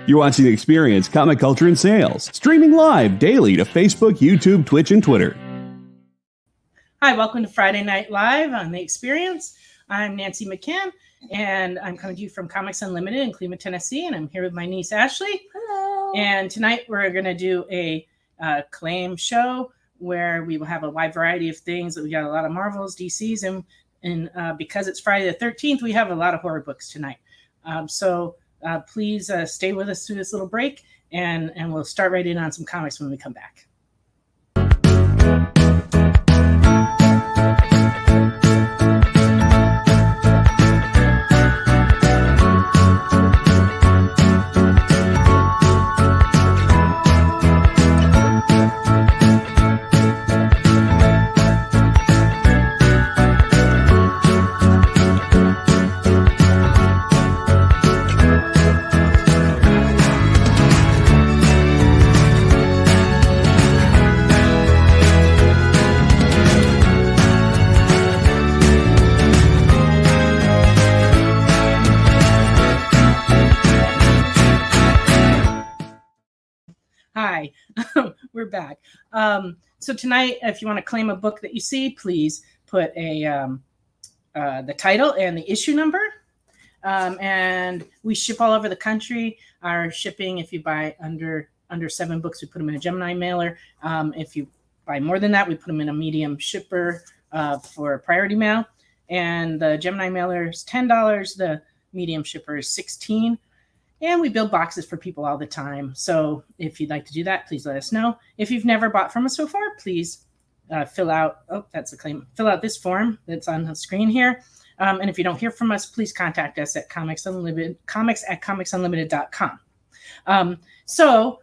You're watching The Experience, Comic Culture and Sales, streaming live daily to Facebook, YouTube, Twitch, and Twitter. Hi, welcome to Friday Night Live on The Experience. I'm Nancy McCann, and I'm coming to you from Comics Unlimited in Cleveland, Tennessee, and I'm here with my niece, Ashley. Hello. And tonight we're going to do a claim show where we will have a wide variety of things. We got a lot of Marvels, DCs, and because it's Friday the 13th, we have a lot of horror books tonight. So please stay with us through this little break, and we'll start right in on some comics when we come back. Hi, we're back. So tonight, if you want to claim a book that you see, please put the title and the issue number. And we ship all over the country. Our shipping, if you buy under 7 books, we put them in a Gemini mailer. If you buy more than that, we put them in a medium shipper for priority mail. And the Gemini mailer is $10. The medium shipper is $16. And we build boxes for people all the time. So if you'd like to do that, please let us know. If you've never bought from us so far, please fill out, fill out this form that's on the screen here. And if you don't hear from us, please contact us at comics at comicsunlimited.com. So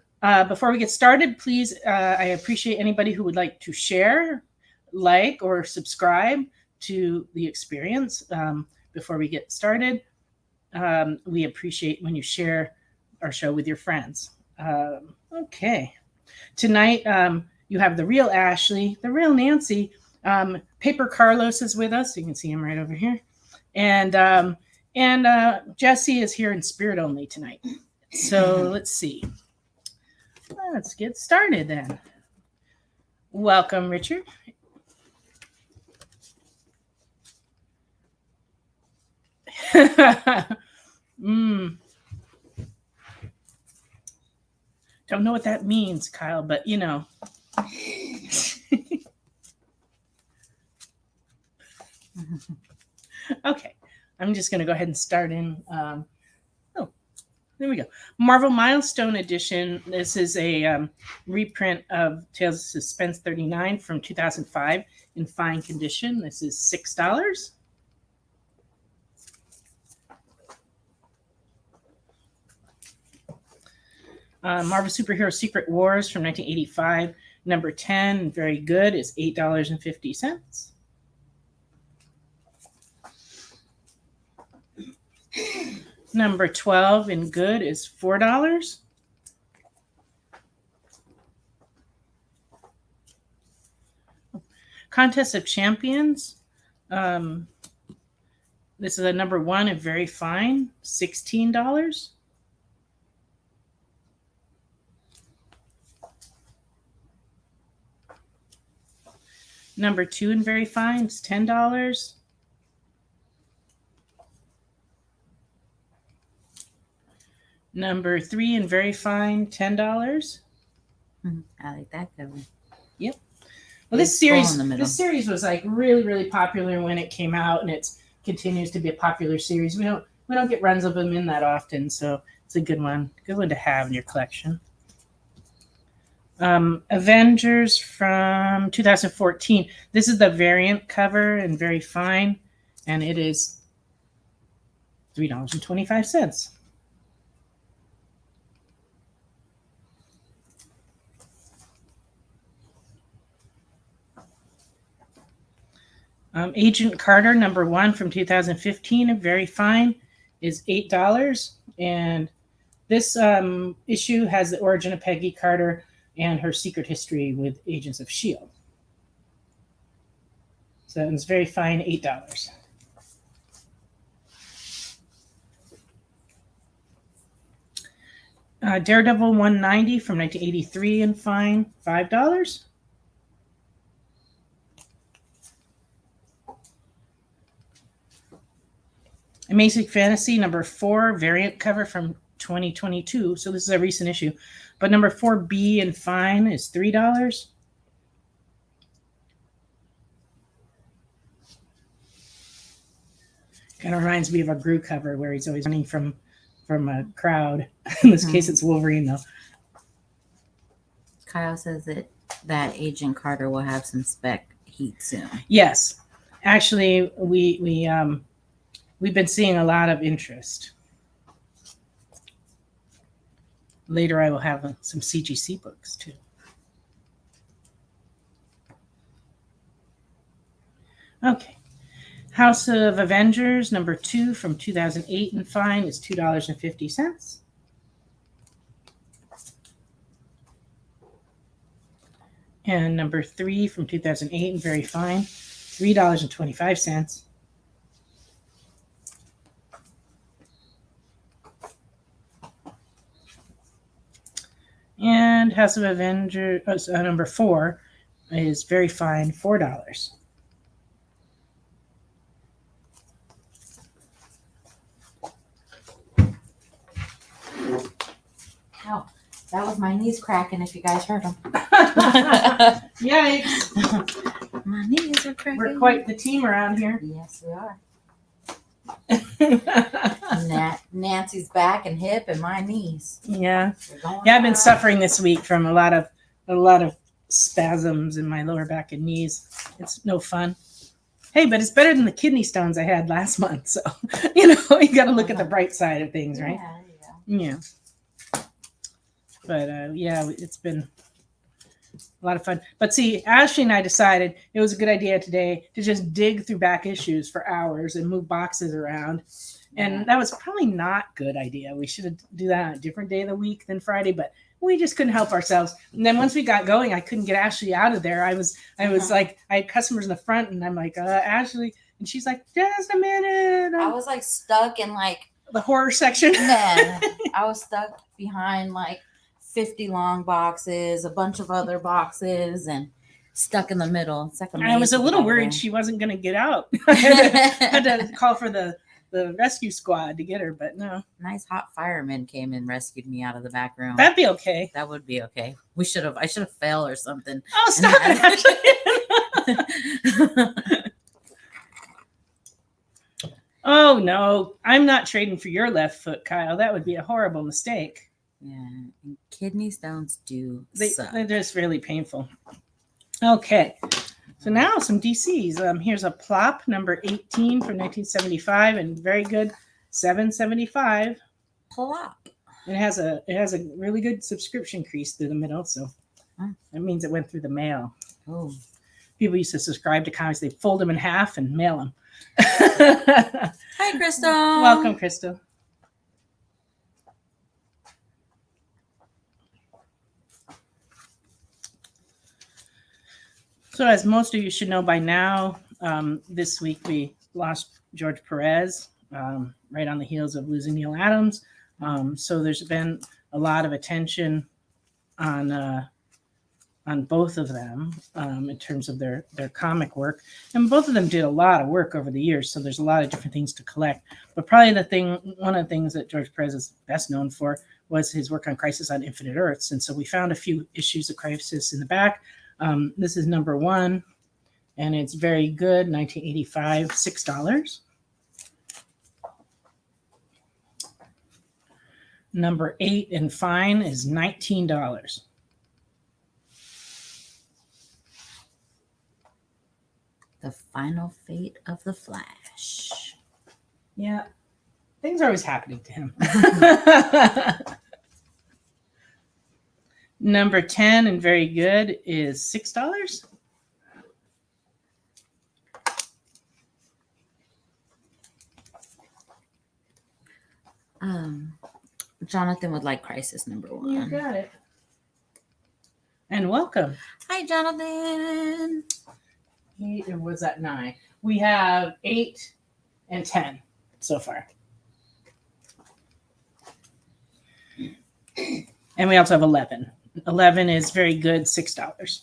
before we get started, please, I appreciate anybody who would like to share, like, or subscribe to The Experience before we get started. We appreciate when you share our show with your friends. Okay. Tonight, you have the real Ashley, the real Nancy. Paper Carlos is with us. You can see him right over here. And Jesse is here in spirit only tonight. So let's see. Let's get started then. Welcome, Richard. Don't know what that means, Kyle, but you know. Okay, I'm just going to go ahead and start in. There we go. Marvel Milestone Edition. This is a reprint of Tales of Suspense 39 from 2005 in fine condition. This is $6. Marvel Superhero Secret Wars from 1985, number 10, very good, is $8.50. Number 12 in good is $4. Contest of Champions. This is a number 1 and very fine, $16. Number 2 in very fine is $10. Number 3 in very fine, $10. I like that cover. Yep. Well, this series was like really, really popular when it came out, and it continues to be a popular series. We don't get runs of them in that often, so it's a good one to have in your collection. Avengers from 2014. This is the variant cover and very fine, and it is $3.25. Agent Carter number 1 from 2015, very fine, is $8, and this issue has the origin of Peggy Carter and her secret history with Agents of S.H.I.E.L.D. So it's very fine, $8. Daredevil 190 from 1983 and fine, $5. Amazing Fantasy number 4 variant cover from 2022. So this is a recent issue. But number 4B and fine is $3. Kind of reminds me of a Gru cover where he's always running from a crowd. In this case, it's Wolverine, though. Kyle says that Agent Carter will have some spec heat soon. Yes. Actually, we've been seeing a lot of interest. Later, I will have some CGC books, too. Okay. House of Avengers, number 2 from 2008 and fine is $2.50. And number 3 from 2008 and very fine, $3.25. And House of Avengers, number 4 is very fine, $4. Ow, that was my knees cracking if you guys heard them. Yikes. My knees are cracking. We're quite the team around here. Yes, we are. Nancy's back and hip and my knees. Yeah. Yeah, Yeah, I've been suffering this week from a lot of spasms in my lower back and knees. It's no fun. Hey, but it's better than the kidney stones I had last month. So, you got to look at the bright side of things, right? Yeah. But yeah, it's been a lot of fun. But see, Ashley and I decided it was a good idea today to just dig through back issues for hours and move boxes around. And that was probably not a good idea. We should do that on a different day of the week than Friday, but we just couldn't help ourselves. And then once we got going, I couldn't get Ashley out of there. I was like, I had customers in the front and I'm like, Ashley. And she's like, just a minute. I was like stuck in the horror section. Man, I was stuck behind 50 long boxes, a bunch of other boxes, and stuck in the middle. It's like I was a little worried she wasn't going to get out. I had to call for the rescue squad to get her, but no. Nice hot fireman came and rescued me out of the back room. That'd be okay. That would be okay. I should have failed or something. Oh, stop it. Oh, no. I'm not trading for your left foot, Kyle. That would be a horrible mistake. Yeah, and kidney stones do suck. They're just really painful. Okay, so now some DCs. Here's a plop number 18 from 1975, and very good, $7.75. Plop. It has a really good subscription crease through the middle, so that means it went through the mail. Oh, people used to subscribe to comics. They fold them in half and mail them. Hi, Crystal. Welcome, Crystal. So as most of you should know by now, this week we lost George Perez right on the heels of losing Neil Adams. So there's been a lot of attention on both of them in terms of their comic work. And both of them did a lot of work over the years, so there's a lot of different things to collect. But probably one of the things that George Perez is best known for was his work on Crisis on Infinite Earths. And so we found a few issues of Crisis in the back. This is number 1, and it's very good, 1985, $6. Number 8 and fine is $19. The Final Fate of the Flash. Yeah, things are always happening to him. Number 10 and very good is $6. Jonathan would like Crisis number 1. You got it. And welcome. Hi, Jonathan. It was at 9. We have 8 and 10 so far. And we also have 11. 11 is very good, $6.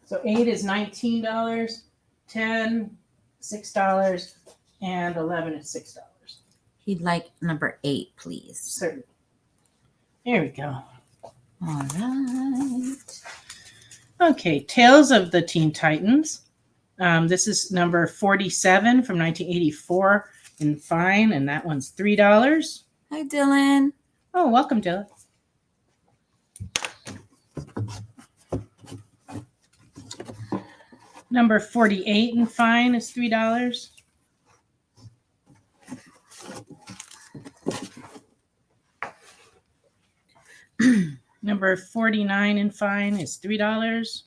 So 8 is $19, 10, $6, and 11 is $6. He'd like number 8, please. Certainly. There we go. All right. Okay, Tales of the Teen Titans. This is number 47 from 1984 in fine, and that one's $3. Hi, Dylan. Oh, welcome, Dylan. Number 48 in fine is $3. Number 49 in fine is $3.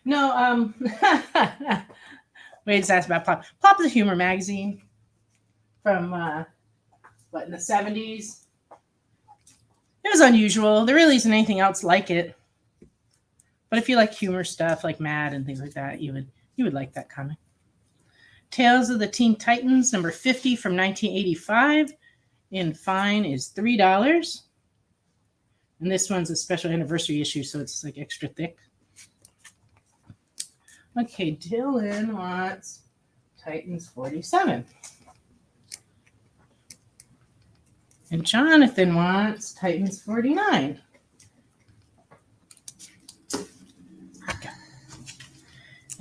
No, Wade's asked about Plop. Plop is a humor magazine from, in the 70s. It was unusual. There really isn't anything else like it. But if you like humor stuff like Mad and things like that, you would like that comic. Tales of the Teen Titans, number 50 from 1985 in fine is $3. And this one's a special anniversary issue, so it's like extra thick. Okay, Dylan wants Titans 47. And Jonathan wants Titans 49. Okay.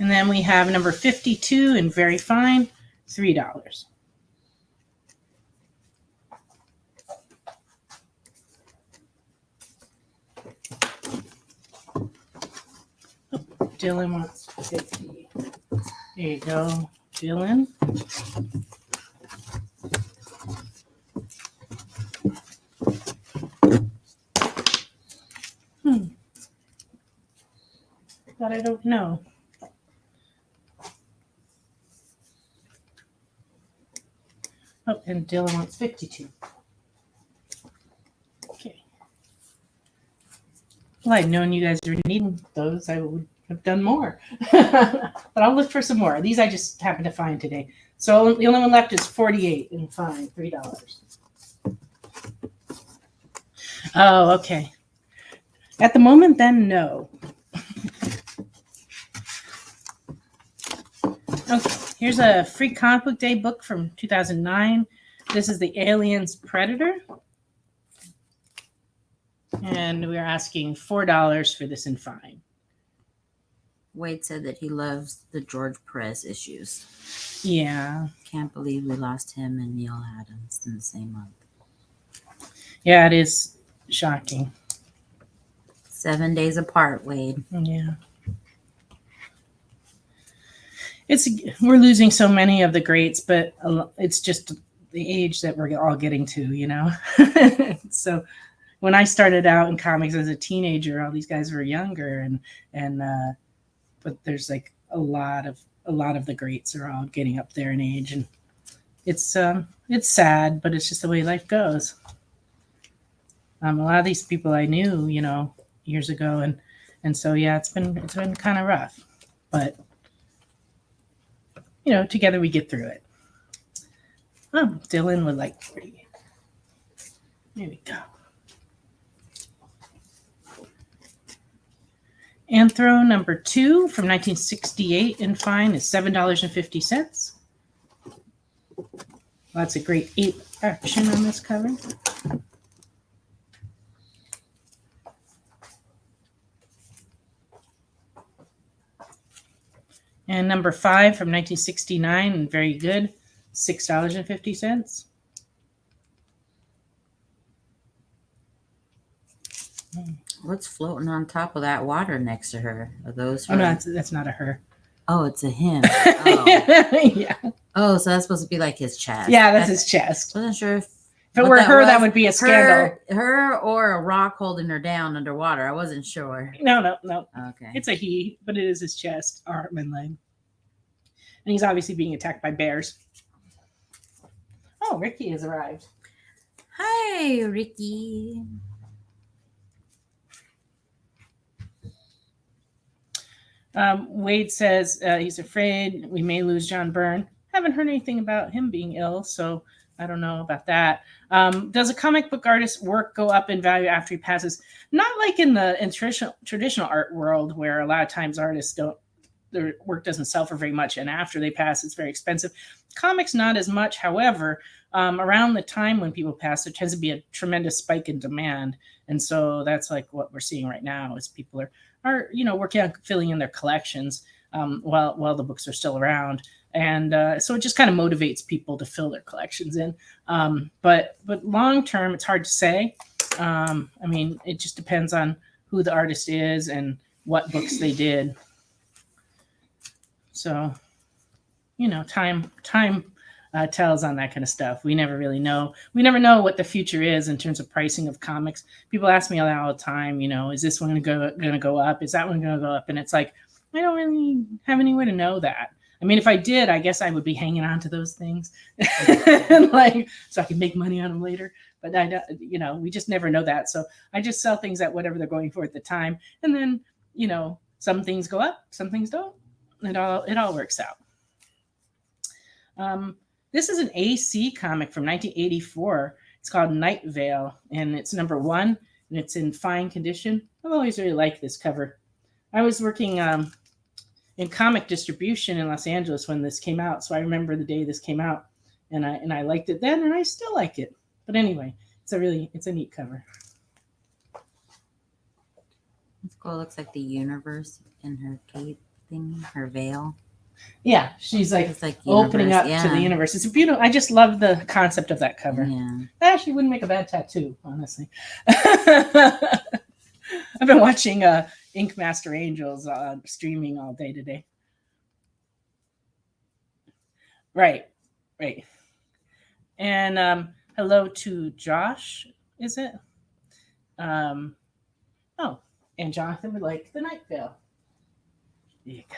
And then we have number 52 in very fine, $3. Dylan wants 50. There you go, Dylan. But I don't know. Oh, and Dylan wants 52. Okay. Well, I'd known you guys were needing those. I would have done more. But I'll look for some more. These I just happened to find today. So the only one left is 48 and fine, $3. Oh, okay. At the moment, then, no. Okay, here's a free comic book day book from 2009. This is the Aliens Predator. And we're asking $4 for this in fine. Wade said that he loves the George Perez issues. Yeah. Can't believe we lost him and Neil Adams in the same month. Yeah, it is shocking. 7 days apart, Wade. Yeah. We're losing so many of the greats, but it's just the age that we're all getting to, you know. So when I started out in comics as a teenager, all these guys were younger, but there's like a lot of the greats are all getting up there in age, and it's sad, but it's just the way life goes. A lot of these people I knew, you know, years ago, and so yeah, it's been kind of rough, but you know, together we get through it. Oh, Dylan would like 48. There we go. Anthro number 2 from 1968 in fine is $7.50. Lots of great ape action on this cover. And number 5 from 1969, and very good, $6.50. What's floating on top of that water next to her? Are those her? Oh, no, that's not a her. Oh, it's a him. Oh. Yeah. Oh, so that's supposed to be like his chest. Yeah, that's his chest. Wasn't sure if it were her, that would be a scandal. Her or a rock holding her down underwater. I wasn't sure. No. Okay. It's a he, but it is his chest, arm, and leg. And he's obviously being attacked by bears. Oh, Ricky has arrived. Hi, Ricky. Wade says he's afraid we may lose John Byrne. haven't heard anything about him being ill, so I don't know about that. Does a comic book artist's work go up in value after he passes? Not like in the traditional art world, where a lot of times artists don't, their work doesn't sell for very much, and after they pass, it's very expensive. Comics, not as much. However, around the time when people pass, there tends to be a tremendous spike in demand, and so that's like what we're seeing right now is people are working on filling in their collections while the books are still around. And so it just kind of motivates people to fill their collections in. But long term, it's hard to say. I mean, it just depends on who the artist is and what books they did. So, time tells on that kind of stuff. We never really know. We never know what the future is in terms of pricing of comics. People ask me all the time, is this one going to go up? Is that one going to go up? And it's like, I don't really have any way to know that. I mean, if I did, I guess I would be hanging on to those things, like so I can make money on them later. But I don't, we just never know that. So I just sell things at whatever they're going for at the time, and then some things go up, some things don't. It all works out. This is an AC comic from 1984. It's called Night Vale, and it's number 1, and it's in fine condition. I've always really liked this cover. I was working in comic distribution in Los Angeles when this came out. So I remember the day this came out, and I liked it then, and I still like it. But anyway, it's a neat cover. It's cool. It looks like the universe in her cape thing, her veil. Yeah, she's like opening up to the universe. It's beautiful. I just love the concept of that cover. Yeah. That actually wouldn't make a bad tattoo, honestly. I've been watching Ink Master Angels streaming all day today. Right. And hello to Josh, is it? And Jonathan would like the Night Vale. There you go.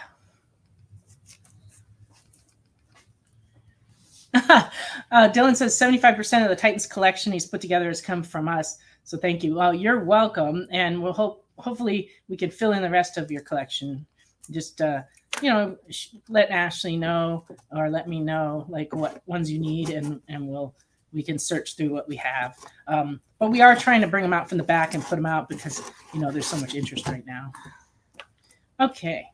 Dylan says 75% of the Titans collection he's put together has come from us. So thank you. Well, you're welcome. And we'll hopefully we can fill in the rest of your collection. Just, let Ashley know or let me know like what ones you need and we can search through what we have. But we are trying to bring them out from the back and put them out because, there's so much interest right now. Okay.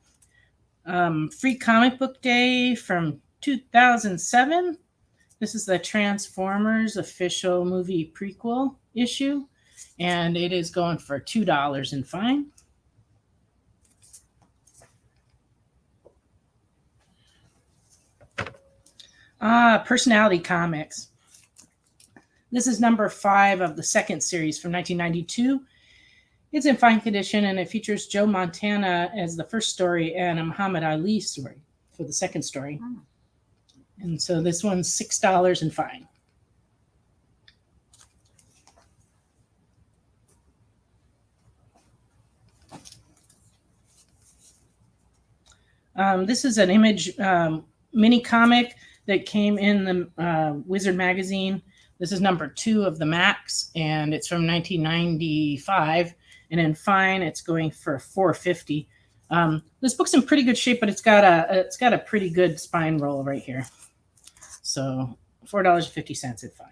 Free Comic Book Day from 2007. This is the Transformers official movie prequel issue, and it is going for $2 in fine. Personality Comics. This is number 5 of the second series from 1992. It's in fine condition, and it features Joe Montana as the first story and a Muhammad Ali story for the second story. Oh. And so this one's $6 and fine. This is an Image mini comic that came in the Wizard magazine. This is number 2 of the Max, and it's from 1995. And in fine, it's going for $4.50. This book's in pretty good shape, but it's got a pretty good spine roll right here. So $4.50 at fine.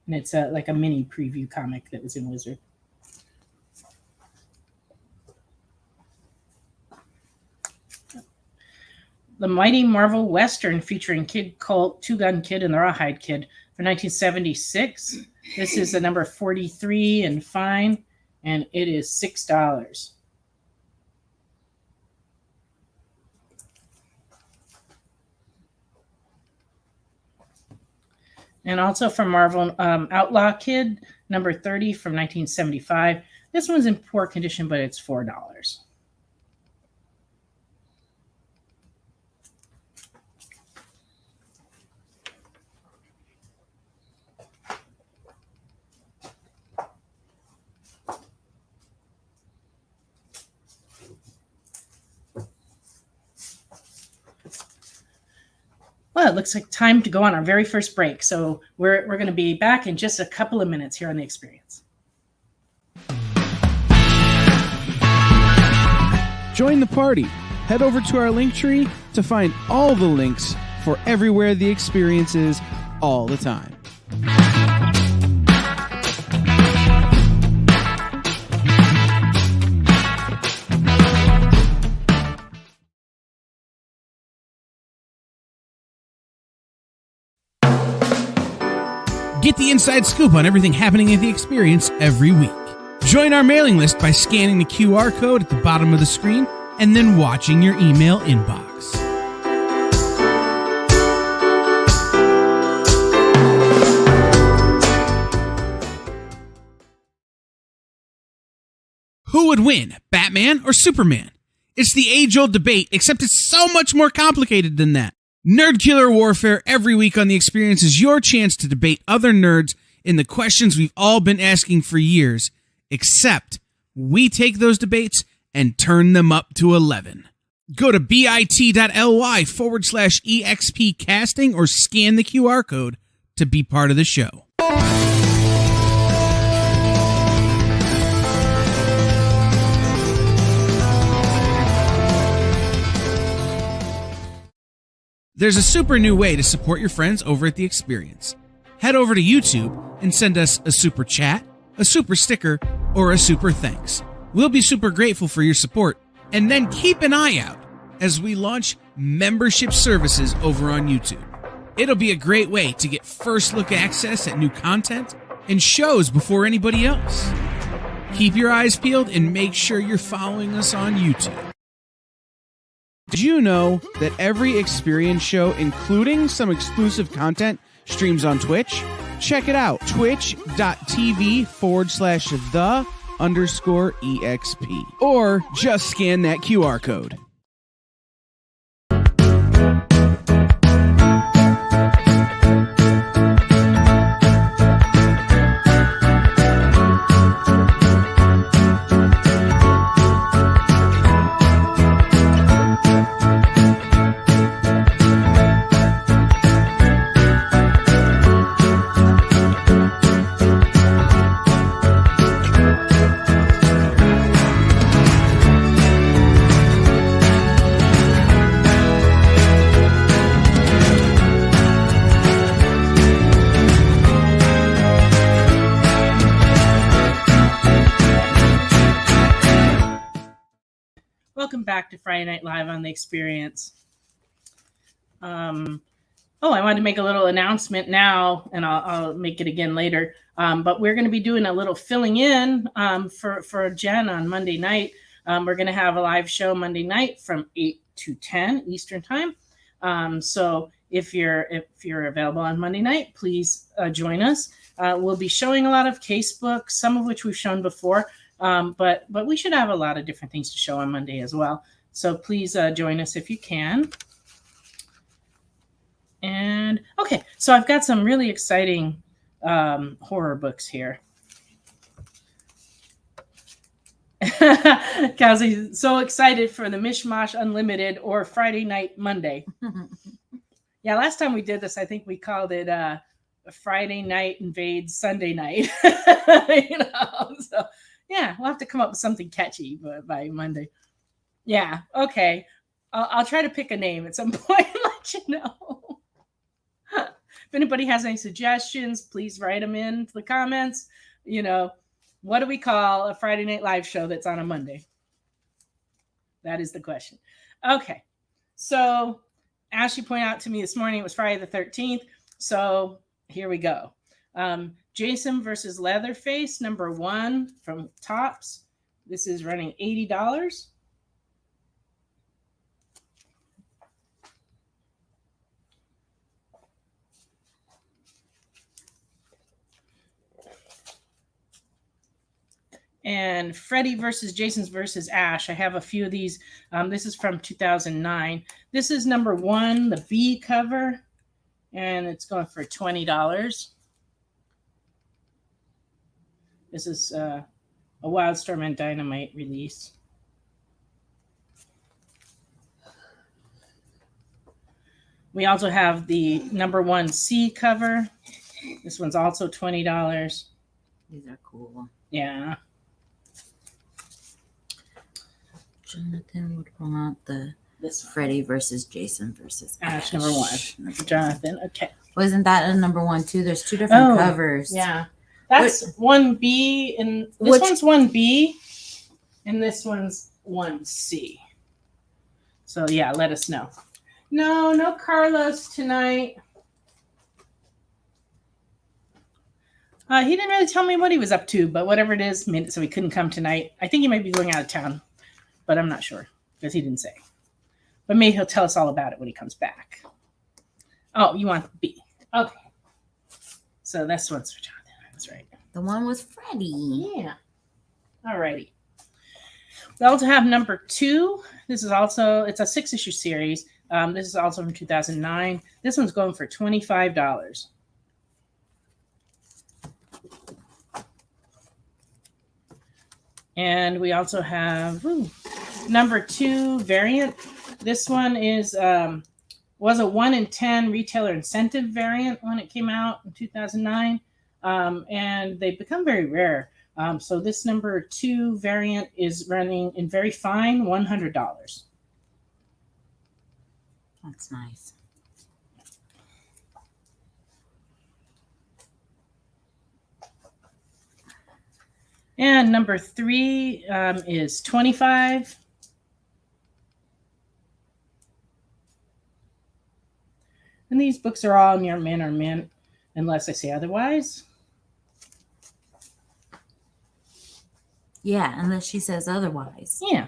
And it's like a mini preview comic that was in Wizard. The Mighty Marvel Western featuring Kid Colt, Two Gun Kid, and the Rawhide Kid for 1976. This is the number 43 and fine, and it is $6. And also from Marvel, Outlaw Kid, number 30 from 1975. This one's in poor condition, but it's $4. Well, it looks like time to go on our very first break. So we're going to be back in just a couple of minutes here on The Experience. Join the party. Head over to our link tree to find all the links for everywhere the experience is all the time. Get the inside scoop on everything happening at the experience every week. Join our mailing list by scanning the QR code at the bottom of the screen and then watching your email inbox. Who would win, Batman or Superman? It's the age-old debate, except it's so much more complicated than that. Nerd Killer Warfare every week on The Experience is your chance to debate other nerds in the questions we've all been asking for years, except we take those debates and turn them up to 11. Go to bit.ly/EXP casting or scan the QR code to be part of the show. There's a super new way to support your friends over at The Experience. Head over to YouTube and send us a super chat, a super sticker, or a super thanks. We'll be super grateful for your support. And then keep an eye out as we launch membership services over on YouTube. It'll be a great way to get first look access at new content and shows before anybody else. Keep your eyes peeled and make sure you're following us on YouTube. Did you know that every Experience show, including some exclusive content, streams on Twitch? Check it out, twitch.tv/the_EXP. Or just scan that QR code. Welcome back to Friday Night Live on The Experience. I wanted to make a little announcement now, and I'll make it again later. But we're going to be doing a little filling in for Jen on Monday night. We're going to have a live show Monday night from 8 to 10 Eastern Time. So if you're available on Monday night, please join us. We'll be showing a lot of casebooks, some of which we've shown before. But we should have a lot of different things to show on Monday as well. So please join us if you can. And okay, so I've got some really exciting horror books here. Kelsey's so excited for the Mishmash Unlimited or Friday Night Monday. Yeah, last time we did this, I think we called it Friday Night Invades Sunday Night. So yeah, we'll have to come up with something catchy by Monday. Yeah, okay. I'll try to pick a name at some point and let you know. If anybody has any suggestions, please write them in the comments. What do we call a Friday Night Live show that's on a Monday? That is the question. Okay, so Ashley pointed out to me this morning it was Friday the 13th. So here we go. Jason versus Leatherface, #1 from Topps. This is running $80. And Freddy versus Jason's versus Ash. I have a few of these. This is from 2009. This is #1, the V cover, and it's going for $20. This is a Wildstorm and Dynamite release. We also have the #1 C cover. This one's also $20. These are cool. Yeah. Jonathan would want the This one. Freddy versus Jason versus Ash, number 1. For Jonathan. Okay. Wasn't that a number 1 too? There's 2 different covers. Yeah. That's 1B, and this one's 1B, and this one's 1C. So yeah, let us know. No Carlos tonight. He didn't really tell me what he was up to, but whatever it is, made it so he couldn't come tonight. I think he might be going out of town, but I'm not sure because he didn't say. But maybe he'll tell us all about it when he comes back. Oh, you want B. Okay. So this one's for Jonathan. That's right. The one with Freddy. Yeah. All righty. We also have number 2. This is also, it's a 6-issue series. This is also from 2009. This one's going for $25. And we also have number 2 variant. This one is was a 1 in 10 retailer incentive variant when it came out in 2009, and they've become very rare. So this number 2 variant is running in very fine $100. That's nice. And number 3 is $25. And these books are all near mint or mint, unless I say otherwise. Yeah, unless she says otherwise. Yeah.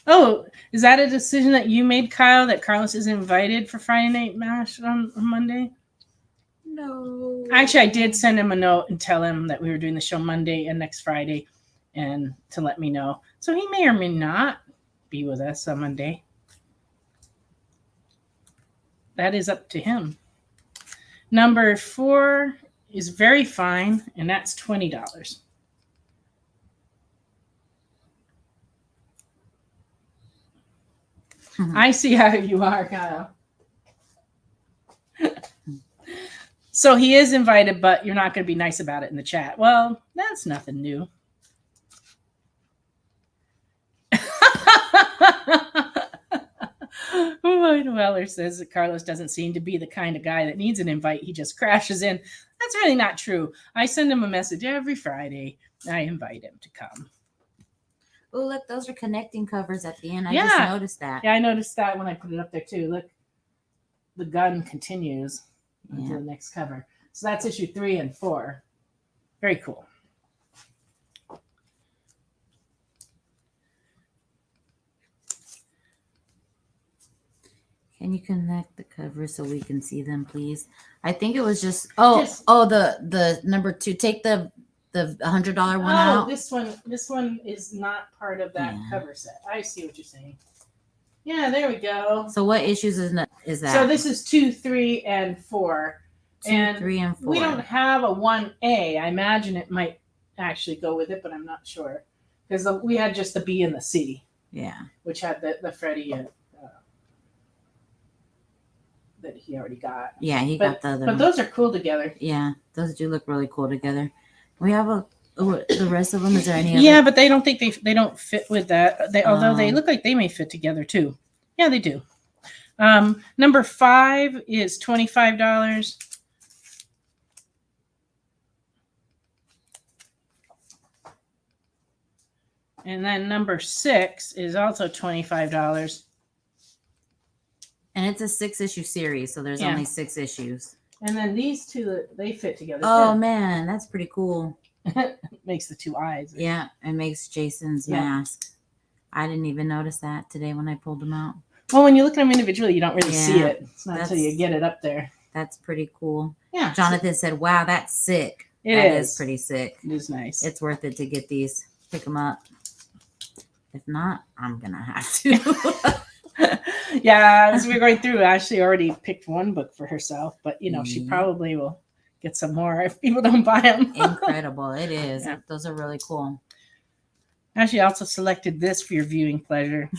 Oh, is that a decision that you made, Kyle, that Carlos is invited for Friday Night Mash on Monday? No. Actually, I did send him a note and tell him that we were doing the show Monday and next Friday, and to let me know. So he may or may not be with us on Monday. That is up to him. Number 4 is very fine, and that's $20. Mm-hmm. I see how you are, Kyle. So he is invited, but you're not going to be nice about it in the chat. Well, that's nothing new. Lloyd Weller says that Carlos doesn't seem to be the kind of guy that needs an invite. He just crashes in. That's really not true. I send him a message every Friday. I invite him to come. Oh, look, those are connecting covers at the end. I Yeah. just noticed that. Yeah, I noticed that when I put it up there too. Look, the gun continues into the next cover. So that's issue 3 and 4. Very cool. Can you connect the covers so we can see them, please? I think it was just the number 2. Take the $100 one out. This one is not part of that cover set. I see what you're saying. Yeah, there we go. So what issues is that? So this is 2, 3, and 4. 2, 3, and 4. We don't have a 1A. I imagine it might actually go with it, but I'm not sure. Because we had just the B and the C. Yeah. Which had the Freddy that he already got. Yeah, he got the other But one. those are cool together. Yeah, those do look really cool together. We have the rest of them. Is there any other? Yeah, but they don't think they don't fit with that. Although they look like they may fit together too. Yeah, they do. Number 5 is $25. And then number 6 is also $25. And it's a 6-issue series, so there's only 6 issues. And then these two, they fit together. Oh too. man, that's pretty cool. Makes the 2 eyes. Yeah, it makes Jason's mask. I didn't even notice that today when I pulled them out. Well, when you look at them individually, you don't really see it. It's not until you get it up there. That's pretty cool. Yeah. Jonathan said, "Wow, that's sick." That is pretty sick. It is nice. It's worth it to get these. Pick them up. If not, I'm gonna have to. Yeah, as we're going through, Ashley already picked one book for herself, but she probably will get some more if people don't buy them. Incredible. It is. Yeah. Those are really cool. Ashley also selected this for your viewing pleasure.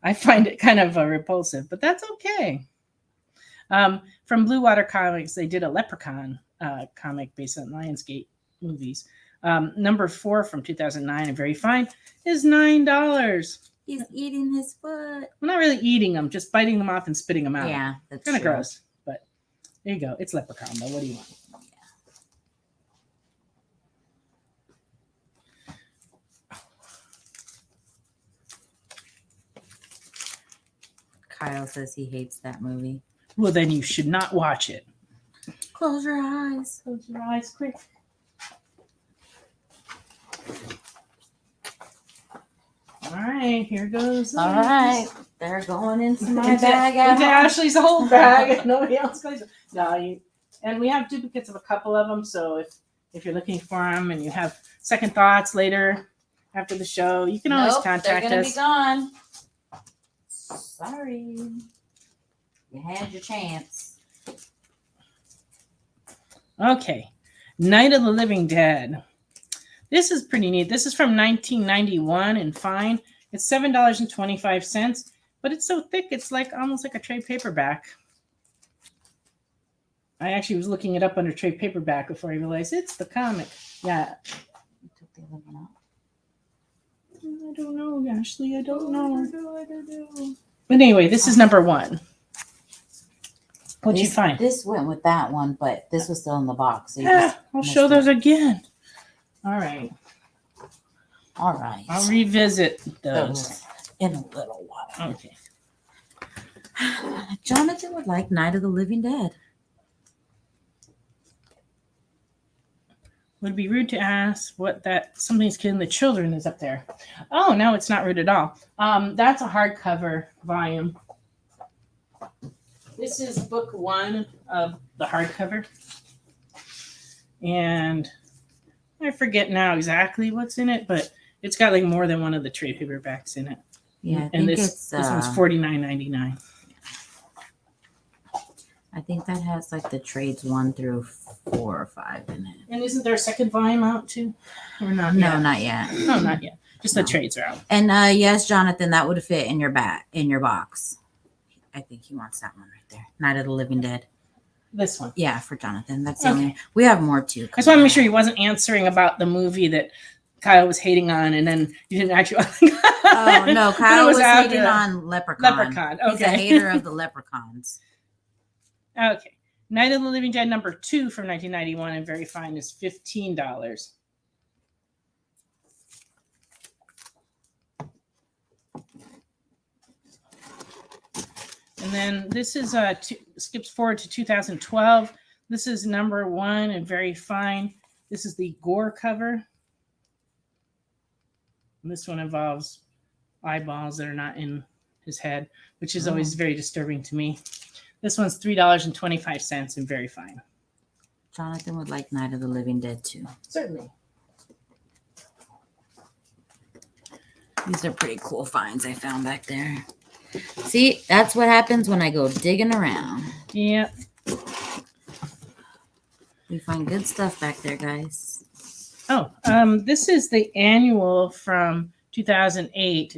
I find it kind of repulsive, but that's okay. From Blue Water Comics, they did a Leprechaun comic based on Lionsgate movies. Number 4 from 2009 and very fine is $9. He's eating his foot. Well, not really eating them, just biting them off and spitting them out. Yeah, that's Kind of true. gross, but there you go. It's leprechaun, though. What do you want? Kyle says he hates that movie. Well, then you should not watch it. Close your eyes. Close your eyes quick. All right, here goes. All right, they're going into my Into bag. Ashley's whole bag. Nobody else goes. No, and we have duplicates of a couple of them. So if you're looking for them and you have second thoughts later after the show, you can always contact they're gonna us. be gone. Sorry, you had your chance. Okay, Night of the Living Dead. This is pretty neat. This is from 1991 and fine. It's $7.25, but it's so thick it's like almost like a trade paperback. I actually was looking it up under trade paperback before I realized it's the comic. Yeah. You took the other one out. I don't know, Ashley. I don't know. But anyway, this is number 1. What'd you find? This went with that one, but this was still in the box. So you Yeah, just I'll missed show it. those again. All right. All right. I'll revisit those. Those in a little while. Okay. Jonathan would like Night of the Living Dead. Would it be rude to ask what that something's killing the children is up there? Oh, no, it's not rude at all. That's a hardcover volume. This is book 1 of the hardcover. And I forget now exactly what's in it, but it's got like more than one of the trade paperbacks in it. Yeah, I And think this one's $49.99. I think that has like the trades 1 through 4 or 5 in it. And isn't there a second volume out too? Or not No, yet? not yet. No, not yet. Just No. the trades are out. And yes, Jonathan, that would fit in your box. I think he wants that one right there. Night of the Living Dead. This one. Yeah, for Jonathan. That's the Okay. only. We have more too. I just want to make sure he wasn't answering about the movie that Kyle was hating on, and then you didn't actually. Oh no, Kyle was after hating that. on Leprechaun. Leprechaun. He's a Okay. hater of the leprechauns. Okay. Night of the Living Dead number 2 from 1991 and very fine is $15. And then this is skips forward to 2012. This is number 1 and very fine. This is the gore cover. And this one involves eyeballs that are not in his head, which is always very disturbing to me. This one's $3.25 and very fine. Jonathan would like Night of the Living Dead too. Certainly. These are pretty cool finds I found back there. See, that's what happens when I go digging around. Yeah. We find good stuff back there, guys. Oh, this is the annual from 2008.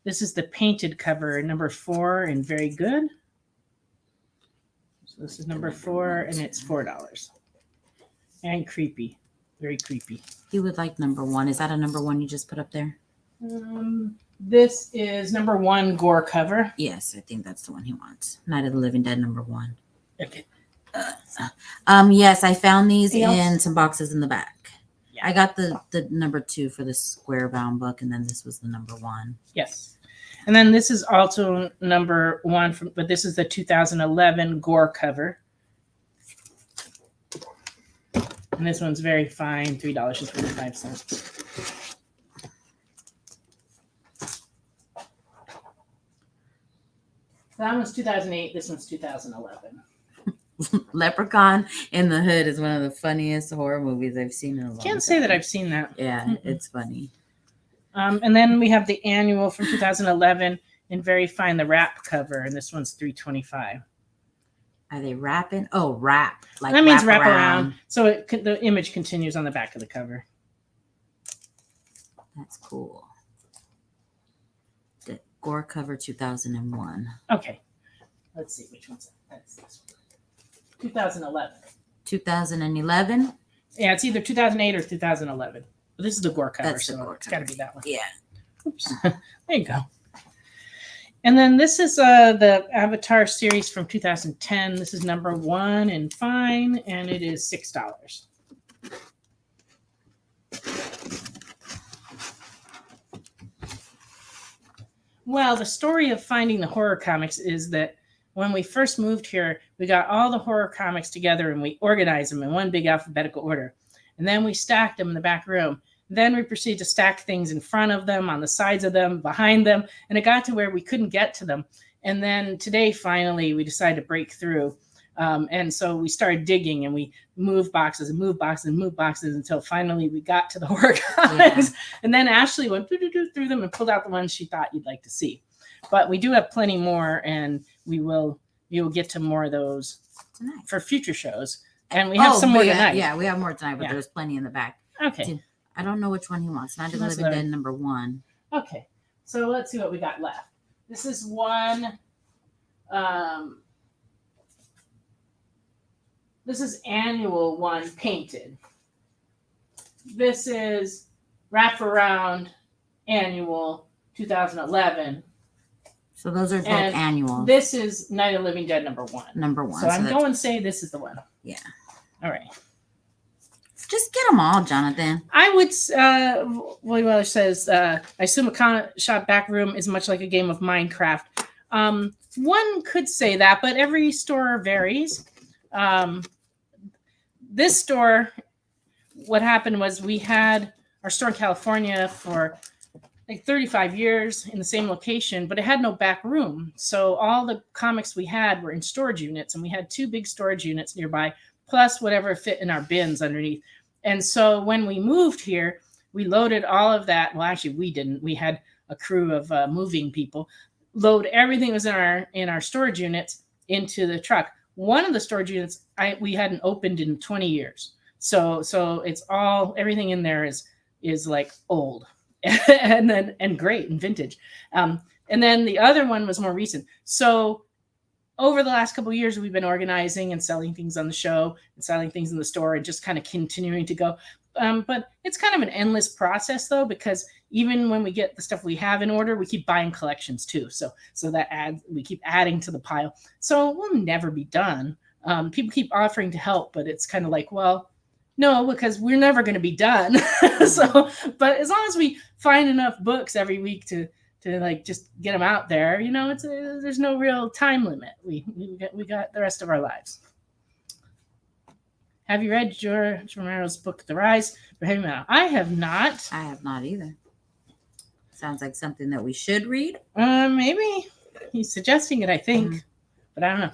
This is the painted cover, number 4 and very good. So this is number 4 and it's $4. And creepy, very creepy. He would like number 1. Is that a number 1 you just put up there? This is number 1 gore cover. Yes, I think that's the one he wants. Night of the Living Dead number 1. Okay. Yes, I found these Anything in else? some boxes in the back. Yeah. I got the number 2 for the square bound book, and then this was the number 1. Yes. And then this is also number 1, but this is the 2011 gore cover. And this one's very fine, $3.25. That one's 2008. This one's 2011. Leprechaun in the Hood is one of the funniest horror movies I've seen in a long time. Can't say that I've seen that. Yeah, it's funny. And then we have the annual from 2011 in very fine, the wrap cover, and this one's $3.25. Are they wrapping? Oh, wrap. Like That means wrap around. So the image continues on the back of the cover. That's cool. The gore cover 2001. Okay. Let's see which one's that. That's this one. 2011. 2011. Yeah, it's either 2008 or 2011. But this is the gore cover, That's the so gore it's got to be that one. Yeah. Oops. There you go. And then this is the Avatar series from 2010. This is number 1 in fine, and it is $6. Well, the story of finding the horror comics is that when we first moved here, we got all the horror comics together and we organized them in one big alphabetical order. And then we stacked them in the back room. Then we proceeded to stack things in front of them, on the sides of them, behind them. And it got to where we couldn't get to them. And then today, finally, we decided to break through. And so we started digging and we moved boxes and moved boxes and moved boxes until finally we got to the horror comics. Yeah. And then Ashley went through them and pulled out the ones she thought you'd like to see. But we do have plenty more, and you will get to more of those tonight for future shows. And we have some more tonight. Yeah, we have more tonight, but there's plenty in the back. Okay. I don't know which one he wants. Night of the Living Dead number 1. Okay. So let's see what we got left. This is one. This is annual one painted. This is wraparound annual 2011. So those are both annual. This is Night of the Living Dead number 1. Number 1. So I'm going to say this is the one. Yeah. All right. Just get them all, Jonathan. I would. Willie Weller says, I assume a comic shop back room is much like a game of Minecraft. One could say that, but every store varies. This store, what happened was we had our store in California for like 35 years in the same location, but it had no back room. So all the comics we had were in storage units, and we had 2 big storage units nearby, plus whatever fit in our bins underneath. And so when we moved here, we loaded all of that. Well, actually, we didn't. We had a crew of moving people load everything that was in our storage units into the truck. One of the storage units we hadn't opened in 20 years. So it's all, everything in there is like old and great and vintage. And then the other one was more recent. So over the last couple of years, we've been organizing and selling things on the show and selling things in the store and just kind of continuing to go. But it's kind of an endless process, though, because even when we get the stuff we have in order, we keep buying collections, too. So that we keep adding to the pile. So we'll never be done. People keep offering to help, but it's kind of like, well, no, because we're never going to be done. But as long as we find enough books every week to like just get them out there, there's no real time limit. We got the rest of our lives. Have you read George Romero's book, The Rise for Heavy Metal? I have not. I have not either. Sounds like something that we should read. Maybe he's suggesting it, I think, but I don't know.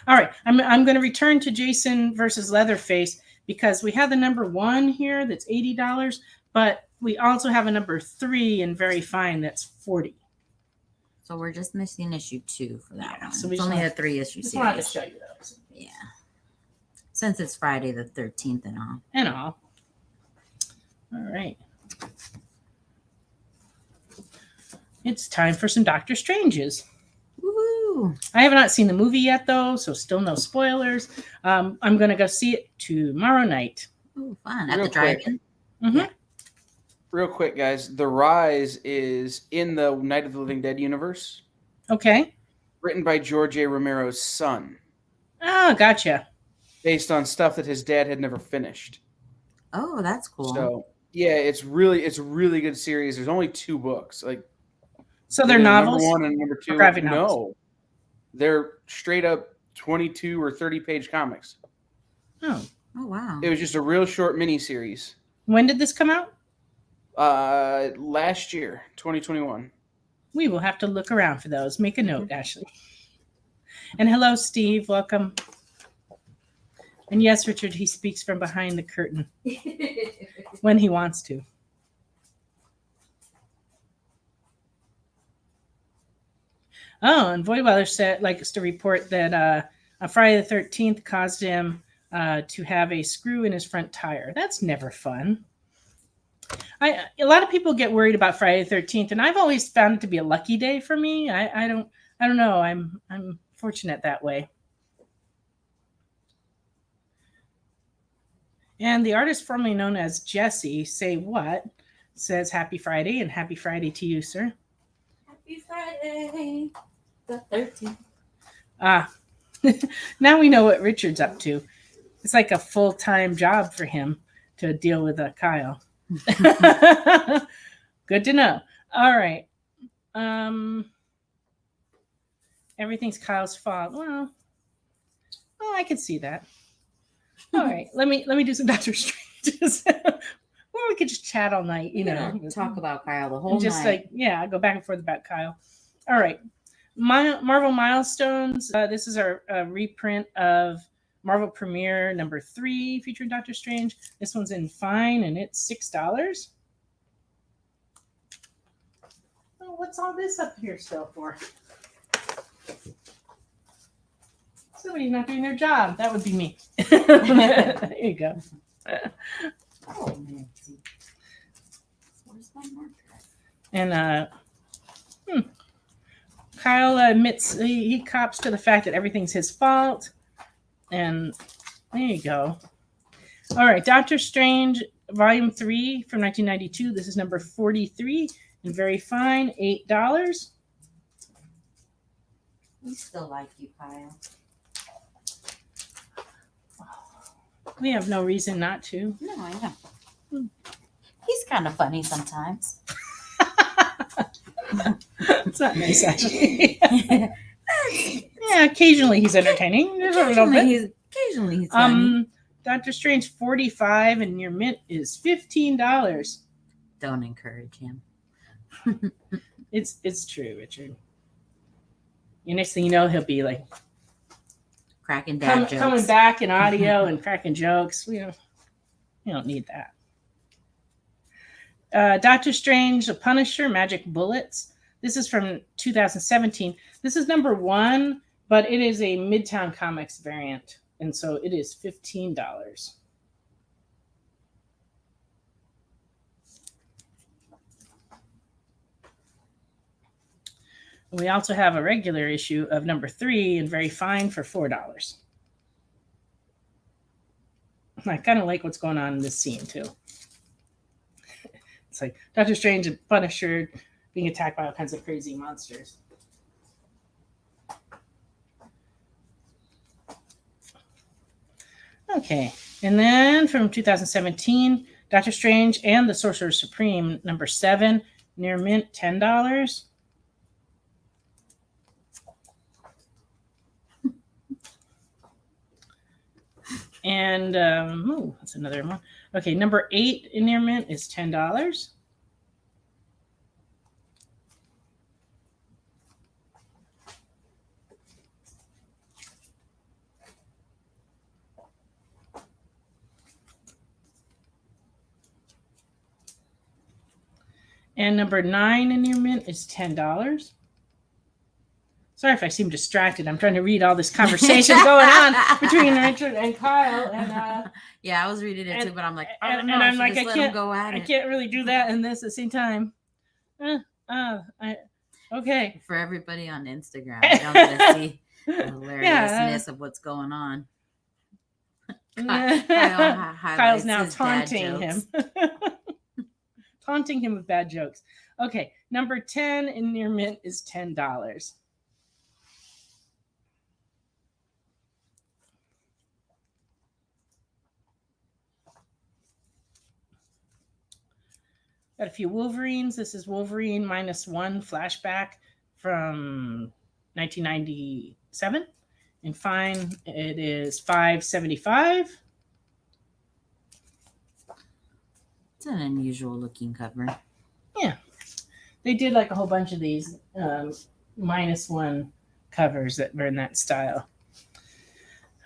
All right, I'm going to return to Jason versus Leatherface because we have the number 1 here that's $80, but we also have a number 3 in Very Fine that's $40. So we're just missing issue 2 for that one. So we only had 3 issues. Just wanted to show you those. Yeah. Since it's Friday the 13th and all. All right. It's time for some Doctor Stranges. Woohoo! I have not seen the movie yet, though, so still no spoilers. I'm going to go see it tomorrow night. Oh, fun. At the drive-in? Mm-hmm. Yeah. Real quick, guys. The Rise is in the Night of the Living Dead universe. Okay. Written by George A. Romero's son. Oh, gotcha. Based on stuff that his dad had never finished. Oh, that's cool. So, yeah, it's a really good series. There's only 2 books. So they're novels? Number 1 and number 2. Graphic novels? No. They're straight up 22 or 30-page comics. Oh, wow. It was just a real short mini-series. When did this come out? Last year, 2021. We will have to look around for those. Make a note, Ashley. And hello, Steve. Welcome. And yes, Richard, he speaks from behind the curtain when he wants to. Oh, and Voidweller likes to report that on Friday the 13th caused him to have a screw in his front tire. That's never fun. A lot of people get worried about Friday the 13th, and I've always found it to be a lucky day for me. I don't know. I'm fortunate that way. And the artist formerly known as Jesse, Say What, says happy Friday, and happy Friday to you, sir. Happy Friday, the 13th. Ah, now we know what Richard's up to. It's like a full-time job for him to deal with Kyle. Good to know. All right. Everything's Kyle's fault. Well, I could see that. All right. Let me do some Doctor Stranges. Or we could just chat all night, you know. Talk about Kyle the whole and just night. go back and forth about Kyle. All right. Marvel Milestones. This is our reprint of Marvel Premiere number 3 featuring Doctor Strange. This one's in fine and it's $6. Oh, what's all this up here still for? Somebody's not doing their job. That would be me. There you go. Oh, Nancy. Where's my marker? And Kyle admits he cops to the fact that everything's his fault. And there you go. All right, Doctor Strange, Volume 3 from 1992. This is number 43 and very fine, $8. We still like you, Kyle. We have no reason not to. No, I know. He's kind of funny sometimes. It's not nice, actually. Yeah, occasionally he's entertaining. There's a little bit. Occasionally he's funny. Dr. Strange 45 and your mint is $15. Don't encourage him. It's true, Richard. The next thing you know, he'll be like Cracking dad jokes. Coming back in audio and cracking jokes. We don't need that. Doctor Strange, The Punisher, Magic Bullets. This is from 2017. This is number 1, but it is a Midtown Comics variant. And so it is $15. We also have a regular issue of number 3 and very fine for $4. I kind of like what's going on in this scene too. It's like Doctor Strange and Punisher being attacked by all kinds of crazy monsters. Okay, and then from 2017, Doctor Strange and the Sorcerer Supreme, number 7, near mint, $10. And that's another one. Okay, number 8 in near mint is $10. And number 9 in your mint is $10. Sorry if I seem distracted. I'm trying to read all this conversation going on between Richard and Kyle. And yeah, I was reading it too, but I'm like, I and I'm like, I can't really do that and this at the same time. Okay. For everybody on Instagram, I don't get to see the hilariousness of what's going on. Kyle's now taunting him. Taunting him with bad jokes. Okay, number 10 in your mint is $10. Got a few Wolverines. This is Wolverine -1 flashback from 1997. And fine, it is $5.75. It's an unusual looking cover. Yeah. They did like a whole bunch of these -1 covers that were in that style.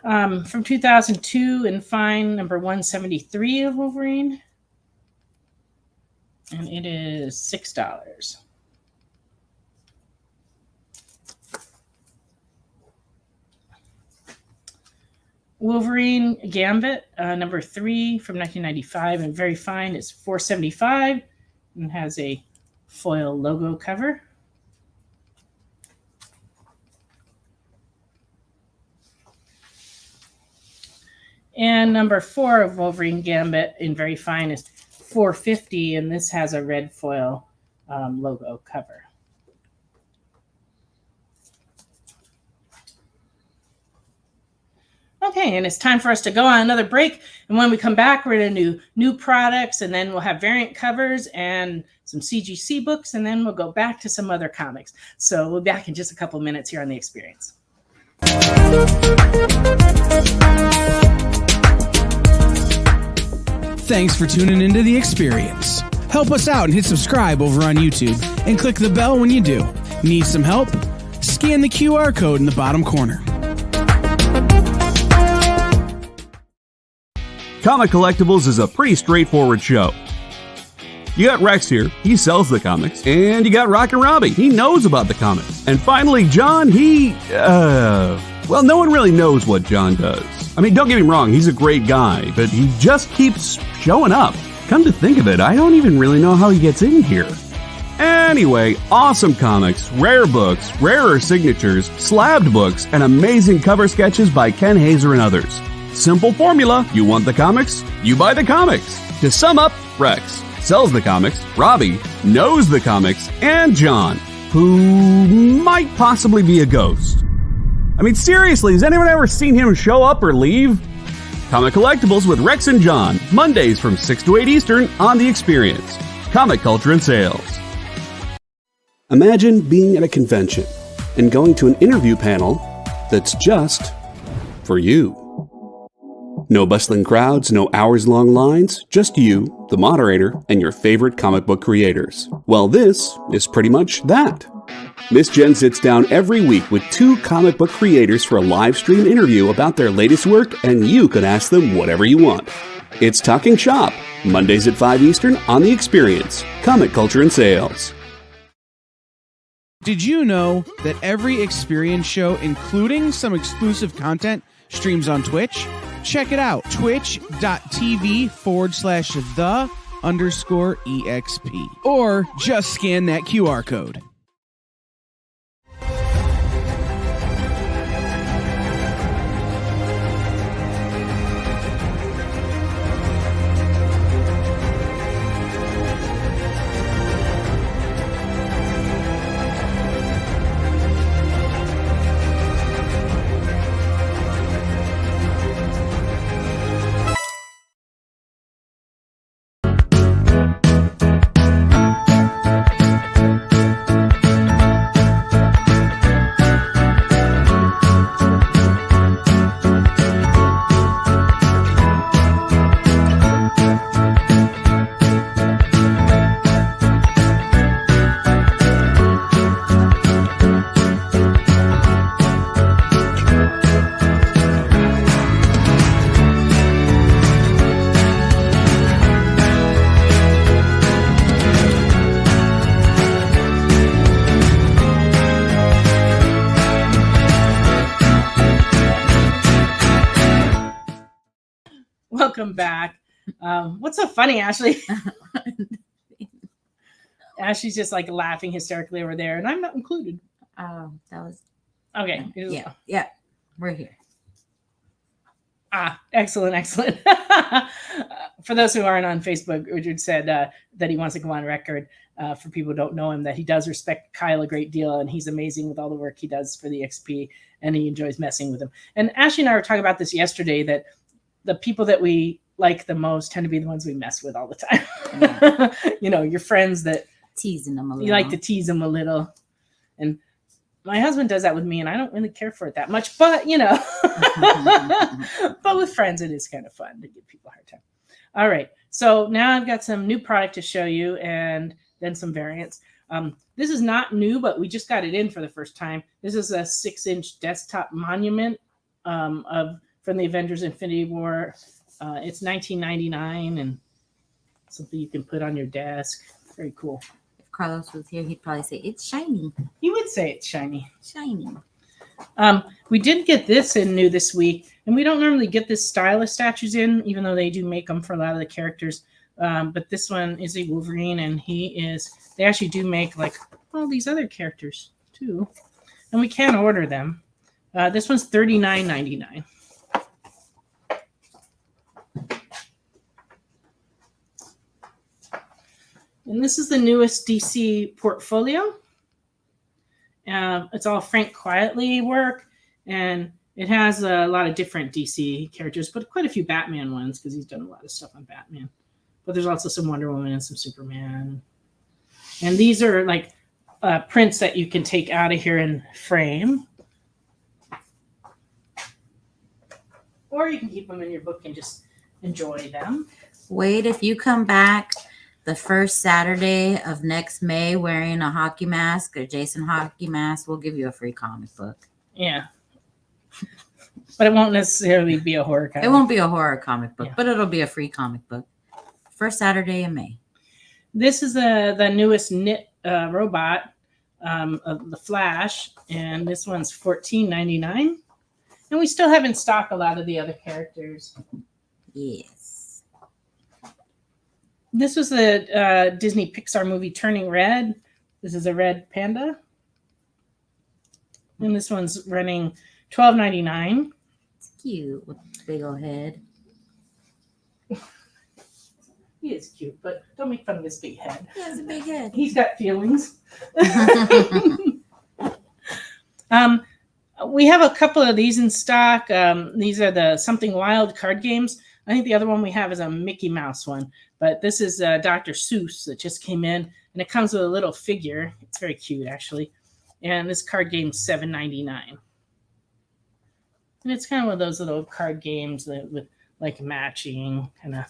From 2002 and fine, number 173 of Wolverine. And it is $6. Wolverine Gambit, number 3 from 1995 and very fine. It's $4.75 and has a foil logo cover. And number 4 of Wolverine Gambit in very fine is $4.50, and this has a red foil logo cover. Okay, and it's time for us to go on another break. And when we come back, we're going to do new products, and then we'll have variant covers and some CGC books, and then we'll go back to some other comics. So we'll be back in just a couple minutes here on The Experience. Thanks for tuning into The Experience. Help us out and hit subscribe over on YouTube and click the bell when you do. Need some help? Scan the QR code in the bottom corner. Comic Collectables is a pretty straightforward show. You got Rex here, he sells the comics, and you got Rockin' Robbie, he knows about the comics. And finally, John, well, no one really knows what John does. I mean, don't get me wrong, he's a great guy, but he just keeps showing up. Come to think of it, I don't even really know how he gets in here. Anyway, awesome comics, rare books, rarer signatures, slabbed books, and amazing cover sketches by Ken Hazer and others. Simple formula, you want the comics, you buy the comics. To sum up, Rex sells the comics, Robbie knows the comics, and John, who might possibly be a ghost. I mean, seriously, has anyone ever seen him show up or leave? Comic Collectables with Rex and John, Mondays from 6 to 8 Eastern on The Experience. Comic Culture and Sales. Imagine being at a convention and going to an interview panel that's just for you. No bustling crowds, no hours-long lines, just you, the moderator, and your favorite comic book creators. Well, this is pretty much that. Miss Jen sits down every week with 2 comic book creators for a live stream interview about their latest work, and you can ask them whatever you want. It's Talking Shop, Mondays at 5 Eastern on The Experience, Comic Culture and Sales. Did you know that every Experience show, including some exclusive content, streams on Twitch? Check it out, twitch.tv/the_EXP. Or just scan that QR code. Welcome back. What's so funny, Ashley? Ashley's just like laughing hysterically over there, and I'm not included. That was Okay. yeah. We're here. Excellent. For those who aren't on Facebook, Richard said that he wants to go on record, for people who don't know him, that he does respect Kyle a great deal, and he's amazing with all the work he does for the XP, and he enjoys messing with him. And Ashley and I were talking about this yesterday, that the people that we like the most tend to be the ones we mess with all the time. Yeah. Your friends that teasing them a little. You like to tease them a little. And my husband does that with me, and I don't really care for it that much, but but with friends, it is kind of fun to give people a hard time. All right. So now I've got some new product to show you, and then some variants. This is not new, but we just got it in for the first time. This is a 6-inch desktop monument from the Avengers Infinity War. It's $19.99 and something you can put on your desk. Very cool. If Carlos was here, he'd probably say, it's shiny. He would say it's shiny. Shiny. We did get this in new this week, and we don't normally get this style of statues in, even though they do make them for a lot of the characters. But this one is a Wolverine, and they actually do make like all these other characters too. And we can order them. This one's $39.99. And this is the newest DC portfolio. It's all Frank Quietly work, and it has a lot of different DC characters, but quite a few Batman ones because he's done a lot of stuff on Batman. But there's also some Wonder Woman and some Superman. And these are like prints that you can take out of here and frame. Or you can keep them in your book and just enjoy them. Wait, if you come back the first Saturday of next May wearing a hockey mask or Jason hockey mask, we'll give you a free comic book. Yeah. But it won't necessarily be a horror comic. It won't be a horror comic book, Yeah. but it'll be a free comic book. First Saturday in May. This is the newest knit robot of the Flash, and this one's $14.99. And we still have in stock a lot of the other characters. Yes. This was the Disney Pixar movie Turning Red. This is a red panda. And this one's running $12.99. It's cute with a big old head. He is cute, but don't make fun of his big head. He has a big head. He's got feelings. We have a couple of these in stock. These are the Something Wild card games. I think the other one we have is a Mickey Mouse one, but this is Dr. Seuss that just came in, and it comes with a little figure. It's very cute, actually. And this card game's $7.99. And it's kind of one of those little card games that with like matching, kind of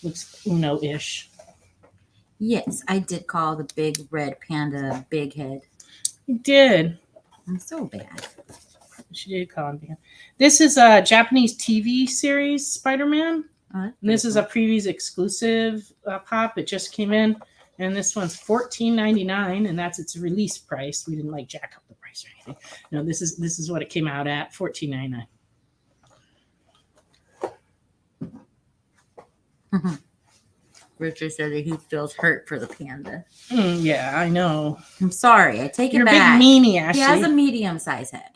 looks Uno-ish. Yes, I did call the big red panda big head. You did. I'm so bad. She did call him big. This is a Japanese TV series, Spider-Man. And this is a previews exclusive pop. It just came in. And this one's $14.99, and that's its release price. We didn't like jack up the price or anything. No, this is what it came out at, $14.99. Richard said that he feels hurt for the panda. Yeah, I know. I'm sorry. I take You're it a big back. meanie, Ashley. He has a medium-sized head.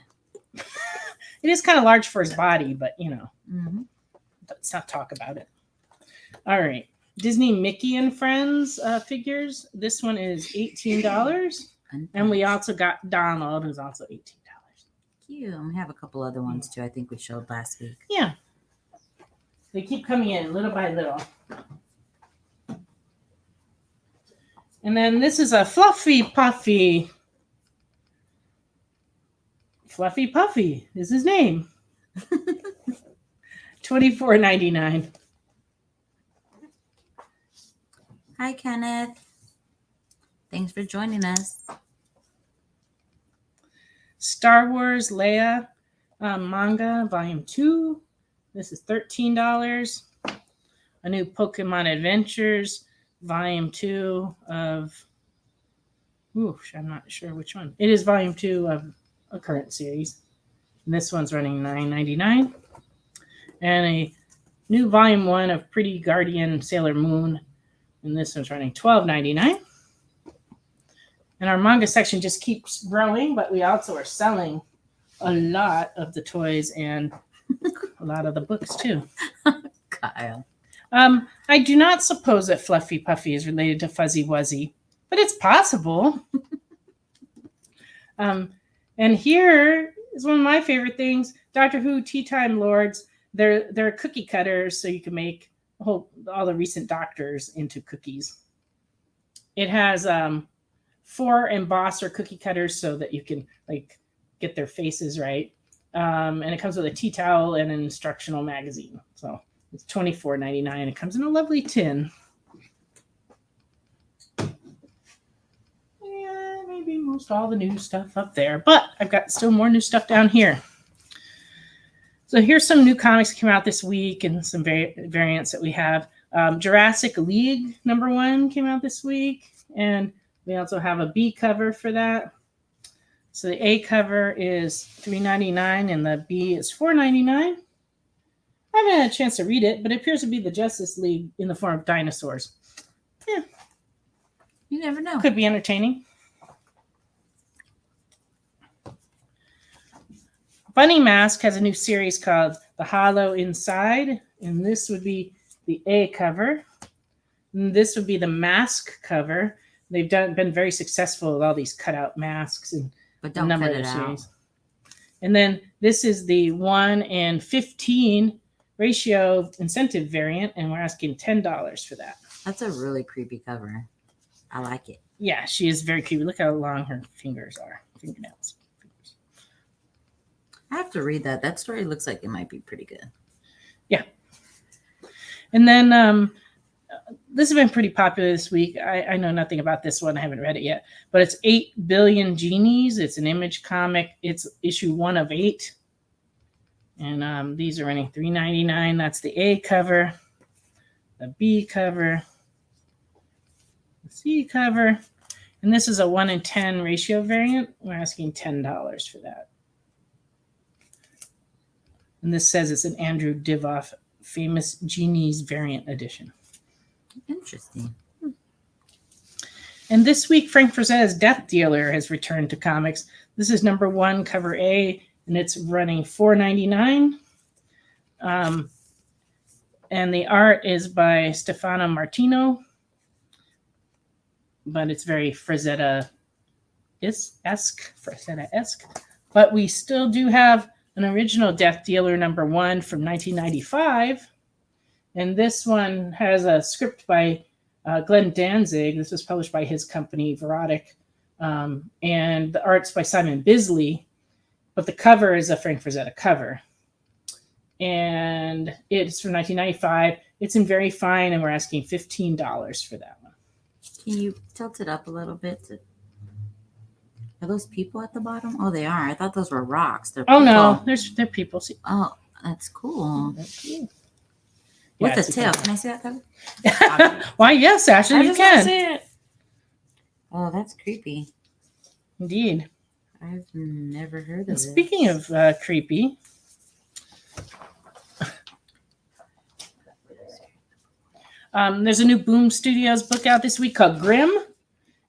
It is kind of large for his body, but Mm-hmm. let's not talk about it. All right. Disney Mickey and Friends figures. This one is $18. And we also got Donald, who's also $18. Cute. And we have a couple other ones too. I think we showed last week. Yeah. They keep coming in little by little. And then this is a Fluffy Puffy. Fluffy Puffy is his name. $24.99. Hi, Kenneth. Thanks for joining us. Star Wars Leia manga, volume 2. This is $13. A new Pokemon Adventures, volume 2 of... I'm not sure which one. It is volume 2 of a current series. And this one's running $9.99. And a new volume 1 of Pretty Guardian Sailor Moon. And this one's running $12.99. And our manga section just keeps growing, but we also are selling a lot of the toys and a lot of the books too. Kyle. I do not suppose that Fluffy Puffy is related to Fuzzy Wuzzy, but it's possible. And here is one of my favorite things: Doctor Who Tea Time Lords. They're cookie cutters, so you can make all the recent Doctors into cookies. It has 4 embosser cookie cutters so that you can like get their faces right. And it comes with a tea towel and an instructional magazine. So it's $24.99. It comes in a lovely tin. Yeah, maybe most all the new stuff up there, but I've got still more new stuff down here. So here's some new comics that came out this week and some variants that we have. Jurassic League #1 came out this week, and we also have a B cover for that. So the A cover is $3.99 and the B is $4.99. I haven't had a chance to read it, but it appears to be the Justice League in the form of dinosaurs. Yeah. You never know. Could be entertaining. Bunny Mask has a new series called The Hollow Inside, and this would be the A cover. And this would be the mask cover. They've been very successful with all these cutout masks and But a don't number cut of it the out. series. And then this is the 1:15 ratio incentive variant, and we're asking $10 for that. That's a really creepy cover. I like it. Yeah, she is very cute. Look how long her fingernails. I have to read that. That story looks like it might be pretty good. Yeah. And then this has been pretty popular this week. I know nothing about this one. I haven't read it yet. But it's 8 Billion Genies. It's an Image comic. It's issue 1 of 8. And these are running $3.99. That's the A cover, the B cover, the C cover. And this is a 1:10 ratio variant. We're asking $10 for that. And this says it's an Andrew Divoff Famous Genies variant edition. Interesting. And this week, Frank Frazetta's Death Dealer has returned to comics. This is number 1, cover A, and it's running $4.99. And the art is by Stefano Martino, but it's very Frazetta-esque. But we still do have an original Death Dealer number 1 from 1995. And this one has a script by Glenn Danzig. This was published by his company, Verotic. And the art's by Simon Bisley. But the cover is a Frank Frazetta cover. And it's from 1995. It's in very fine, and we're asking $15 for that one. Can you tilt it up a little bit? Are those people at the bottom? Oh, they are. I thought those were rocks. They're Oh, people. no, they're people. See, Oh, that's cool. that's cool. With Yeah, a it's tail. cool. Can I see that cover? Why, yes, Ashley, I you just wanna can. see it. Oh, that's creepy. Indeed. I've never heard of And it. speaking of creepy, there's a new Boom Studios book out this week called Grimm,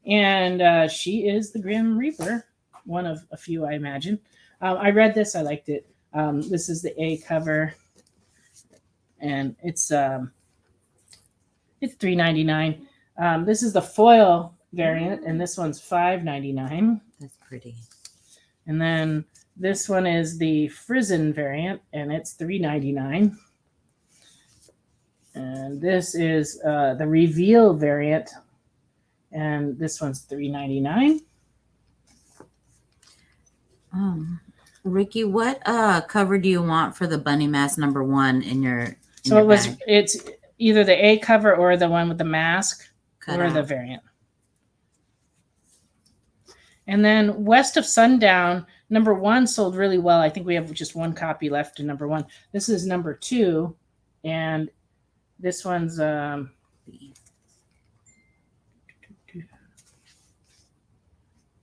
and she is the Grim Reaper, one of a few, I imagine. I read this, I liked it. This is the A cover, and it's $3.99. This is the foil variant, and this one's $5.99. That's pretty. And then this one is the Frizzen variant, and it's $3.99. And this is the Reveal variant, and this one's $3.99. Ricky, what cover do you want for the Bunny Mask number 1 in your? So it's either the A cover or the one with the mask or the variant. And then West of Sundown, number 1 sold really well. I think we have just 1 copy left in number 1. This is number 2, and this one's running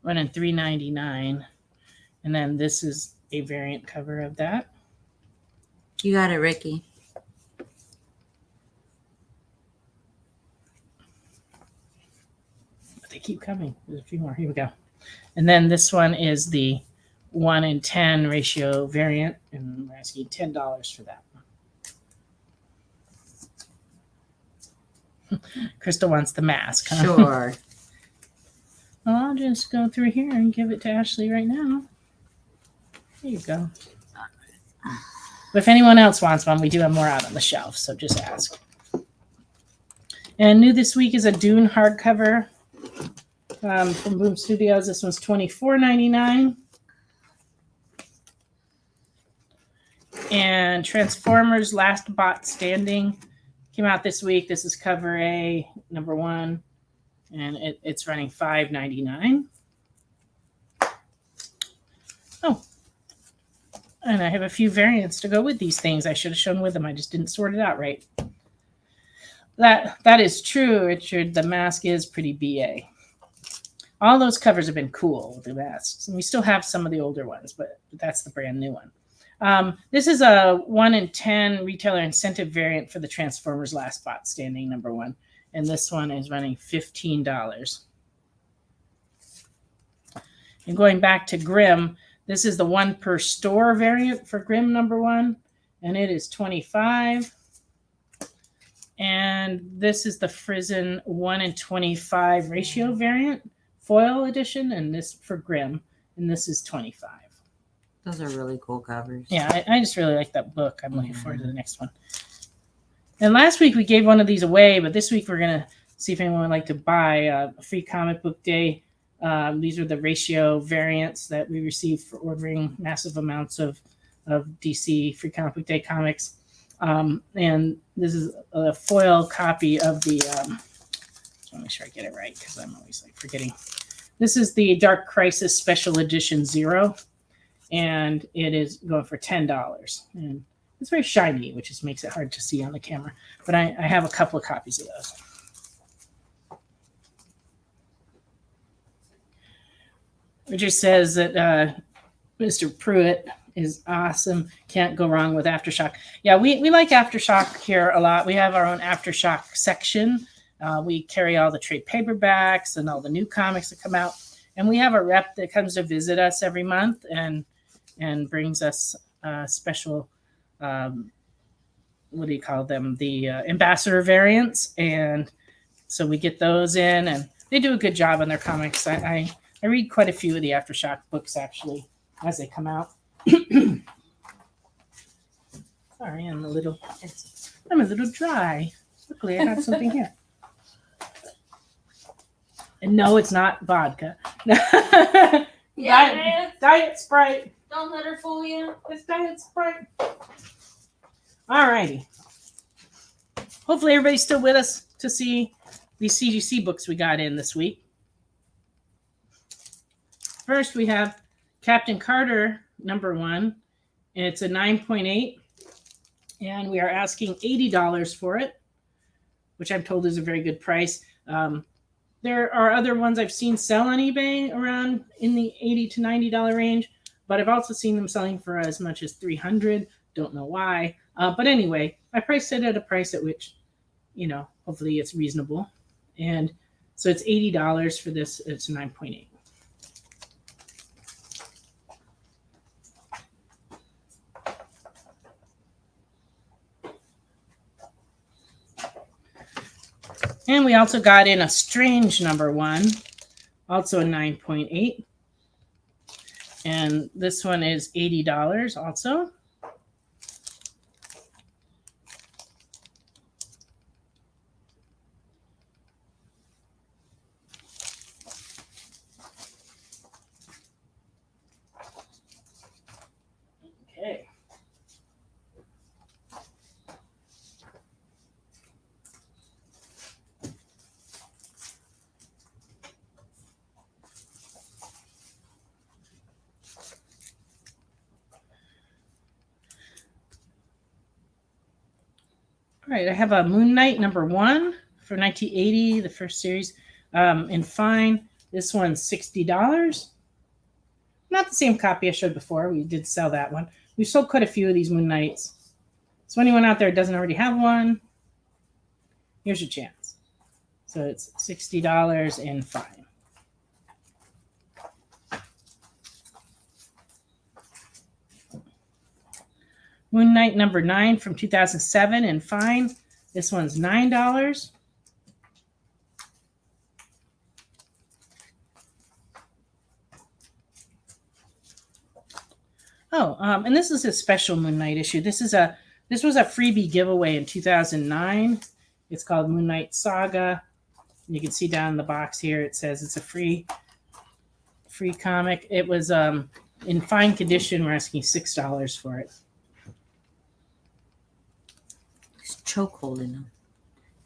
$3.99. And then this is a variant cover of that. You got it, Ricky. But they keep coming. There's a few more. Here we go. And then this one is the 1:10 ratio variant, and we're asking $10 for that one. Crystal wants the mask. Huh? Sure. Well, I'll just go through here and give it to Ashley right now. There you go. But if anyone else wants one, we do have more out on the shelf, so just ask. And new this week is a Dune hardcover from Boom Studios. This one's $24.99. And Transformers Last Bot Standing came out this week. This is cover A, number 1, and it's running $5.99. Oh, and I have a few variants to go with these things. I should have shown with them. I just didn't sort it out right. That is true, Richard. The mask is pretty BA. All those covers have been cool with the masks. And we still have some of the older ones, but that's the brand new one. This is a 1:10 retailer incentive variant for the Transformers Last Bot Standing number 1. And this one is running $15. And going back to Grimm, this is the 1 per store variant for Grimm number 1. And it is $25. And this is the Frizzen 1:25 ratio variant foil edition, and this for Grimm, and this is 25. Those are really cool covers. Yeah, I just really like that book. I'm looking forward to the next one. And last week we gave one of these away, but this week we're going to see if anyone would like to buy a free comic book day. These are the ratio variants that we received for ordering massive amounts of DC Free Comic Book Day comics. And this is a foil copy of the, I want to make sure I get it right because I'm always like forgetting. This is the Dark Crisis Special Edition 0, and it is going for $10. And it's very shiny, which just makes it hard to see on the camera. But I have a couple of copies of those. Richard says that Mr. Pruitt is awesome. Can't go wrong with Aftershock. Yeah, we like Aftershock here a lot. We have our own Aftershock section. We carry all the trade paperbacks and all the new comics that come out. And we have a rep that comes to visit us every month and brings us special, what do you call them? The ambassador variants. And so we get those in, and they do a good job on their comics. I read quite a few of the Aftershock books, actually, as they come out. Sorry, I'm a little dry. Luckily, I have something here. And no, it's not vodka. Yeah, Diet Sprite. don't let her fool you. It's Diet Sprite. All righty. Hopefully, everybody's still with us to see these CGC books we got in this week. First, we have Captain Carter #1, and it's a 9.8, and we are asking $80 for it, which I'm told is a very good price. There are other ones I've seen sell on eBay around in the $80 to $90 range, but I've also seen them selling for as much as $300. Don't know why, but anyway, I priced it at a price at which, hopefully it's reasonable, and so it's $80 for this. It's 9.8. And we also got in a Strange #1, also a 9.8. And this one is $80 also. Okay. All right, I have a Moon Knight #1 for 1980, the first series, in fine. This one's $60. Not the same copy I showed before. We did sell that one. We've sold quite a few of these Moon Knights. So anyone out there who doesn't already have one, here's your chance. So it's $60 in fine. Moon Knight #9 from 2007 in fine. This one's $9. Oh, and this is a special Moon Knight issue. This was a freebie giveaway in 2009. It's called Moon Knight Saga. You can see down in the box here it says it's a free comic. It was in fine condition. We're asking $6 for it. He's chokeholding him.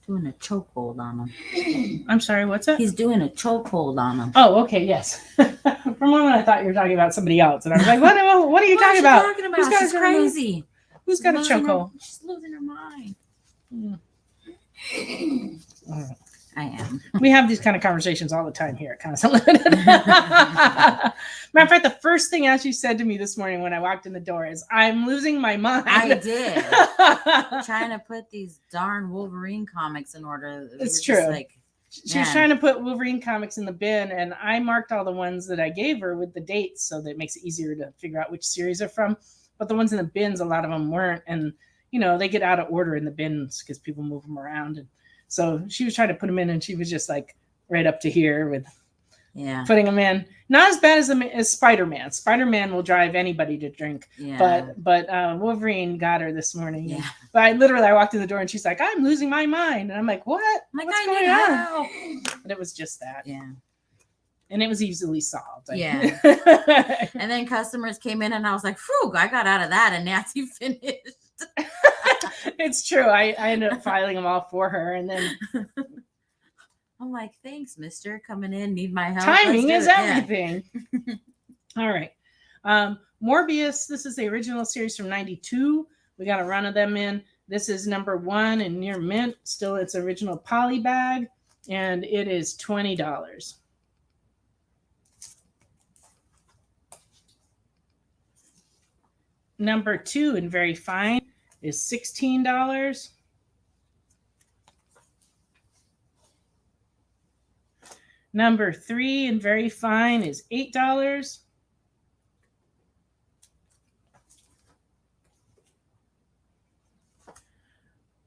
Doing a chokehold on him. I'm sorry, what's that? He's doing a chokehold on him. Oh, okay, yes. For a moment, I thought you were talking about somebody else, and I was like, "What are you talking about? Who's got She's crazy. Who's got a chokehold?" She's losing her mind. All right. I am. We have these kind of conversations all the time here at Connoisseur Limited. Matter of fact, the first thing Ashley said to me this morning when I walked in the door is, "I'm losing my mind." I did. Trying to put these darn Wolverine comics in order. It's true. She was trying to put Wolverine comics in the bin, and I marked all the ones that I gave her with the dates so that it makes it easier to figure out which series they're from. But the ones in the bins, a lot of them weren't. And, they get out of order in the bins because people move them around. And so she was trying to put them in, and she was just like right up to here with putting them in. Not as bad as Spider-Man. Spider-Man will drive anybody to drink. Yeah. But Wolverine got her this morning. Yeah. But I walked in the door and she's like, I'm losing my mind. And I'm like, what? Like, What's I going need on? help. But it was just that. Yeah. And it was easily solved. Yeah. And then customers came in and I was like, phew, I got out of that and Nancy finished. It's true. I ended up filing them all for her. And then I'm like, thanks, mister. Coming in, need my help. timing is Yeah. everything. All right. Morbius, this is the original series from 92. We got a run of them in. This is number 1 in near mint. Still its original poly bag. And it is $20. Number 2 in very fine is $16. Number 3 in very fine is $8.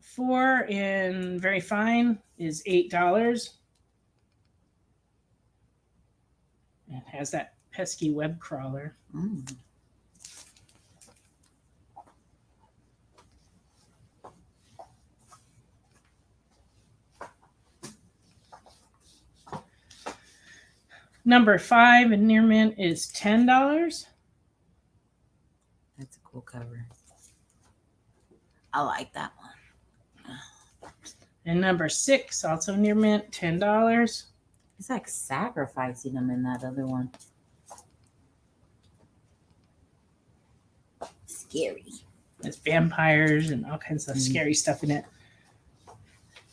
Four in very fine is $8. It has that pesky web crawler. Mm. Number 5 in near mint is $10. That's a cool cover. I like that one. And number 6, also near mint, $10. It's like sacrificing them in that other one. Scary. There's vampires and all kinds of scary stuff in it.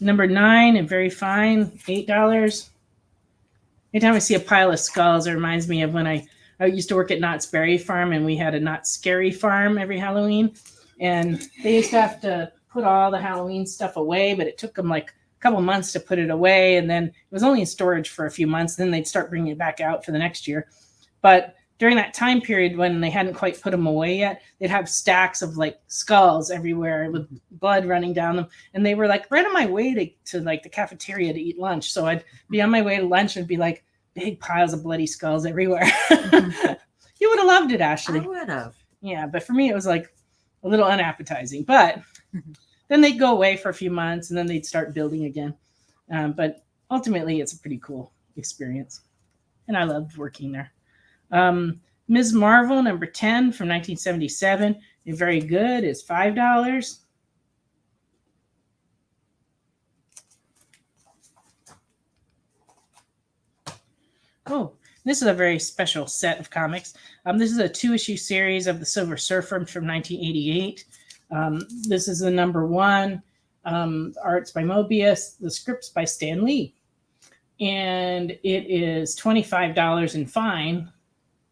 Number 9 in very fine, $8. Anytime I see a pile of skulls, it reminds me of when I used to work at Knott's Berry Farm, and we had a Knott's Scary Farm every Halloween. And they used to have to put all the Halloween stuff away, but it took them like a couple months to put it away. And then it was only in storage for a few months. Then they'd start bringing it back out for the next year. But during that time period when they hadn't quite put them away yet, they'd have stacks of like skulls everywhere with blood running down them. And they were like right on my way to like the cafeteria to eat lunch. So I'd be on my way to lunch and be like big piles of bloody skulls everywhere. You would have loved it, Ashley. I would have. Yeah, but for me, it was like a little unappetizing. But then they'd go away for a few months and then they'd start building again. But ultimately, it's a pretty cool experience. And I loved working there. Ms. Marvel, number 10 from 1977. Very good, is $5. Oh, this is a very special set of comics. This is a 2-issue series of the Silver Surfer from 1988. This is the number 1. Arts by Mobius. The scripts by Stan Lee. And it is $25 in fine,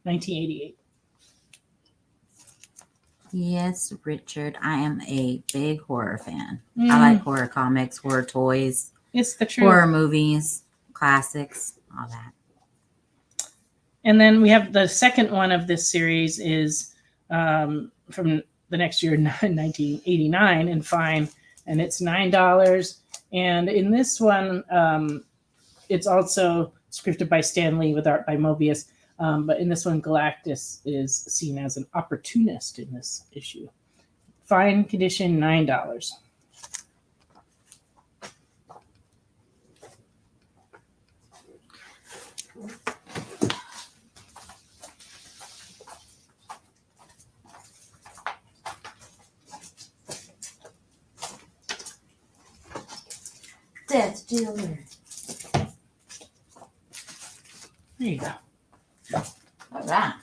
1988. Yes, Richard. I am a big horror fan. I like horror comics, horror toys. It's the truth. Horror movies, classics, all that. And then we have the second one of this series is from the next year, 1989, in fine, and it's $9. And in this one, it's also scripted by Stan Lee with art by Mobius. But in this one, Galactus is seen as an opportunist in this issue. Fine condition, $9. Death Dealer. There you go. All right.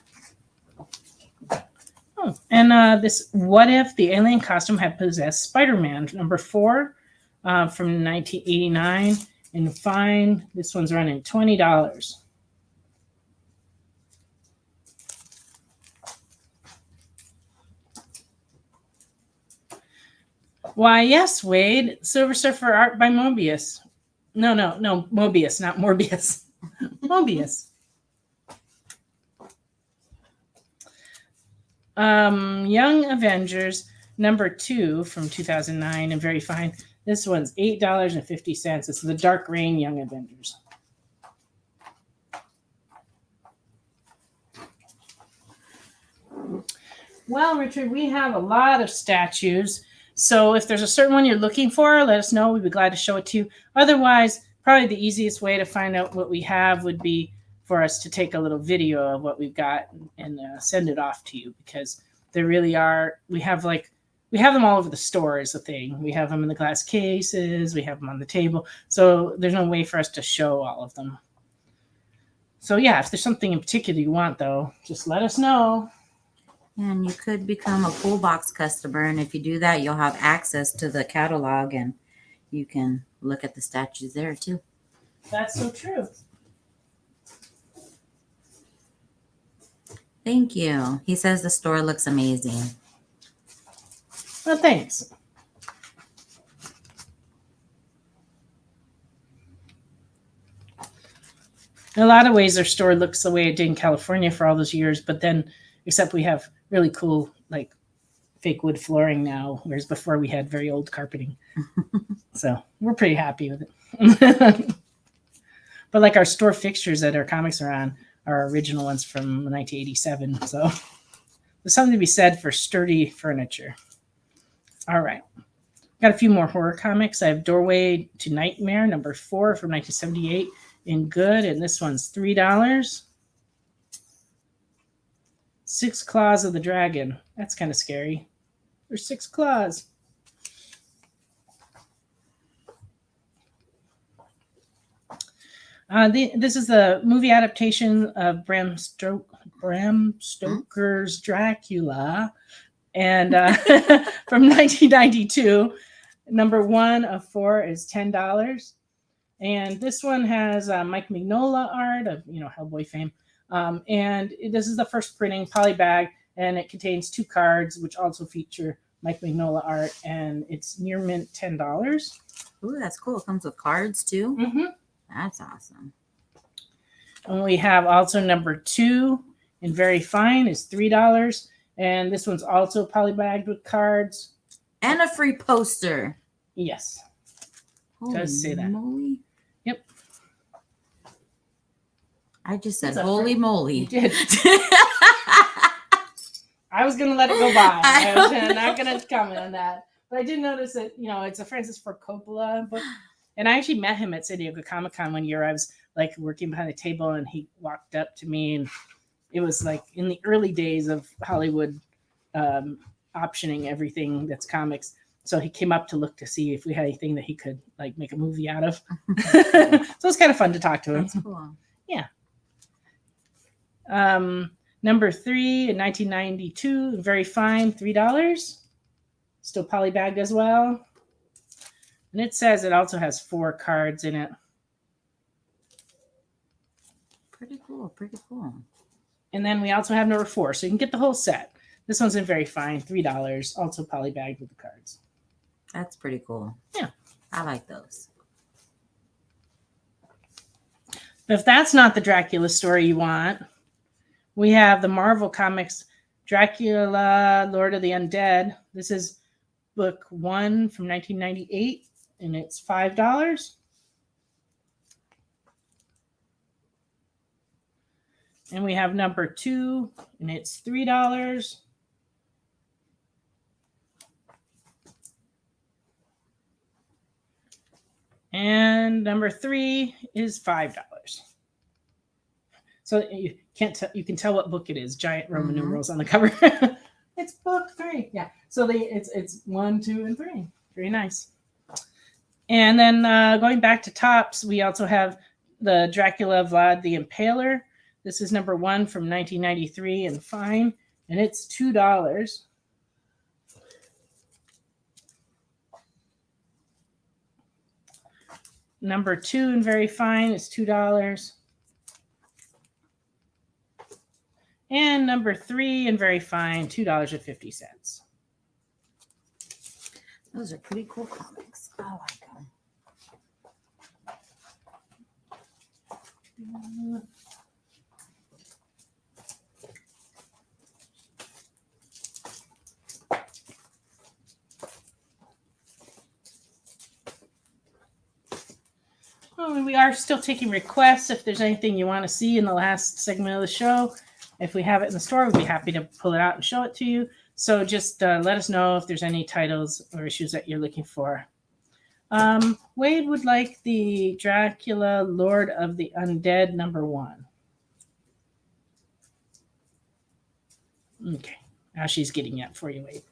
Oh, and this What If the Alien Costume Had Possessed Spider-Man, number 4 from 1989. And fine, this one's running $20. Why, yes, Wade. Silver Surfer art by Mobius. No, Mobius, not Morbius. Mobius. Young Avengers number 2 from 2009 and very fine. This one's $8.50. It's the Dark Reign Young Avengers. Well, Richard, we have a lot of statues. So if there's a certain one you're looking for, let us know. We'd be glad to show it to you. Otherwise, probably the easiest way to find out what we have would be for us to take a little video of what we've got and send it off to you, because there really are. We have them all over the store is the thing. We have them in the glass cases. We have them on the table. So there's no way for us to show all of them. So yeah, if there's something in particular you want, though, just let us know. And you could become a full box customer. And if you do that, you'll have access to the catalog and you can look at the statues there too. That's so true. Thank you. He says the store looks amazing. Well, thanks. In a lot of ways, our store looks the way it did in California for all those years, but then, except we have really cool, like, fake wood flooring now, whereas before we had very old carpeting. So we're pretty happy with it. But like our store fixtures that our comics are on are original ones from 1987. So there's something to be said for sturdy furniture. All right. Got a few more horror comics. I have Doorway to Nightmare, number 4 from 1978 in good. And this one's $3. Six Claws of the Dragon. That's kind of scary. There's 6 claws. This is the movie adaptation of Bram Stoker's Dracula, and from 1992. Number 1 of 4 is $10, and this one has Mike Mignola art of Hellboy fame, and this is the first printing, polybag, and it contains 2 cards which also feature Mike Mignola art, and it's near mint $10. Ooh, that's cool. It comes with cards too. Mm-hmm. That's awesome. And we have also number 2 in very fine is $3. And this one's also polybagged with cards. And a free poster. Yes. Holy Does say that. moly. Yep. I just said, It's a holy moly. You did. I was going to let it go by. I was not going to comment on that. But I did notice that, it's a Francis Ford Coppola book. And I actually met him at San Diego Comic-Con one year. I was like working behind the table and he walked up to me, and it was like in the early days of Hollywood optioning everything that's comics. So he came up to look to see if we had anything that he could like make a movie out of. So it was kind of fun to talk to him. That's cool. Yeah. Number 3 in 1992, very fine, $3. Still polybagged as well. And it says it also has 4 cards in it. Pretty cool. Pretty cool. And then we also have number 4. So you can get the whole set. This one's in very fine, $3. Also polybagged with the cards. That's pretty cool. Yeah. I like those. But if that's not the Dracula story you want, we have the Marvel Comics Dracula, Lord of the Undead. This is book 1 from 1998, and it's $5. And we have number 2, and it's $3. And number 3 is $5. So you can't tell. You can tell what book it is. Giant Roman numerals on the cover. It's book 3. Yeah. So it's 1, 2, and 3. Very nice. And then going back to tops, we also have the Dracula Vlad the Impaler. This is number 1 from 1993 in fine, and it's $2. Number 2 in very fine is $2. And number 3 in very fine, $2.50. Those are pretty cool comics. I like them. we are still taking requests. If there's anything you want to see in the last segment of the show, if we have it in the store, we'd be happy to pull it out and show it to you. So just let us know if there's any titles or issues that you're looking for. Wade would like the Dracula Lord of the Undead #1. Okay, now she's getting it for you, Wade.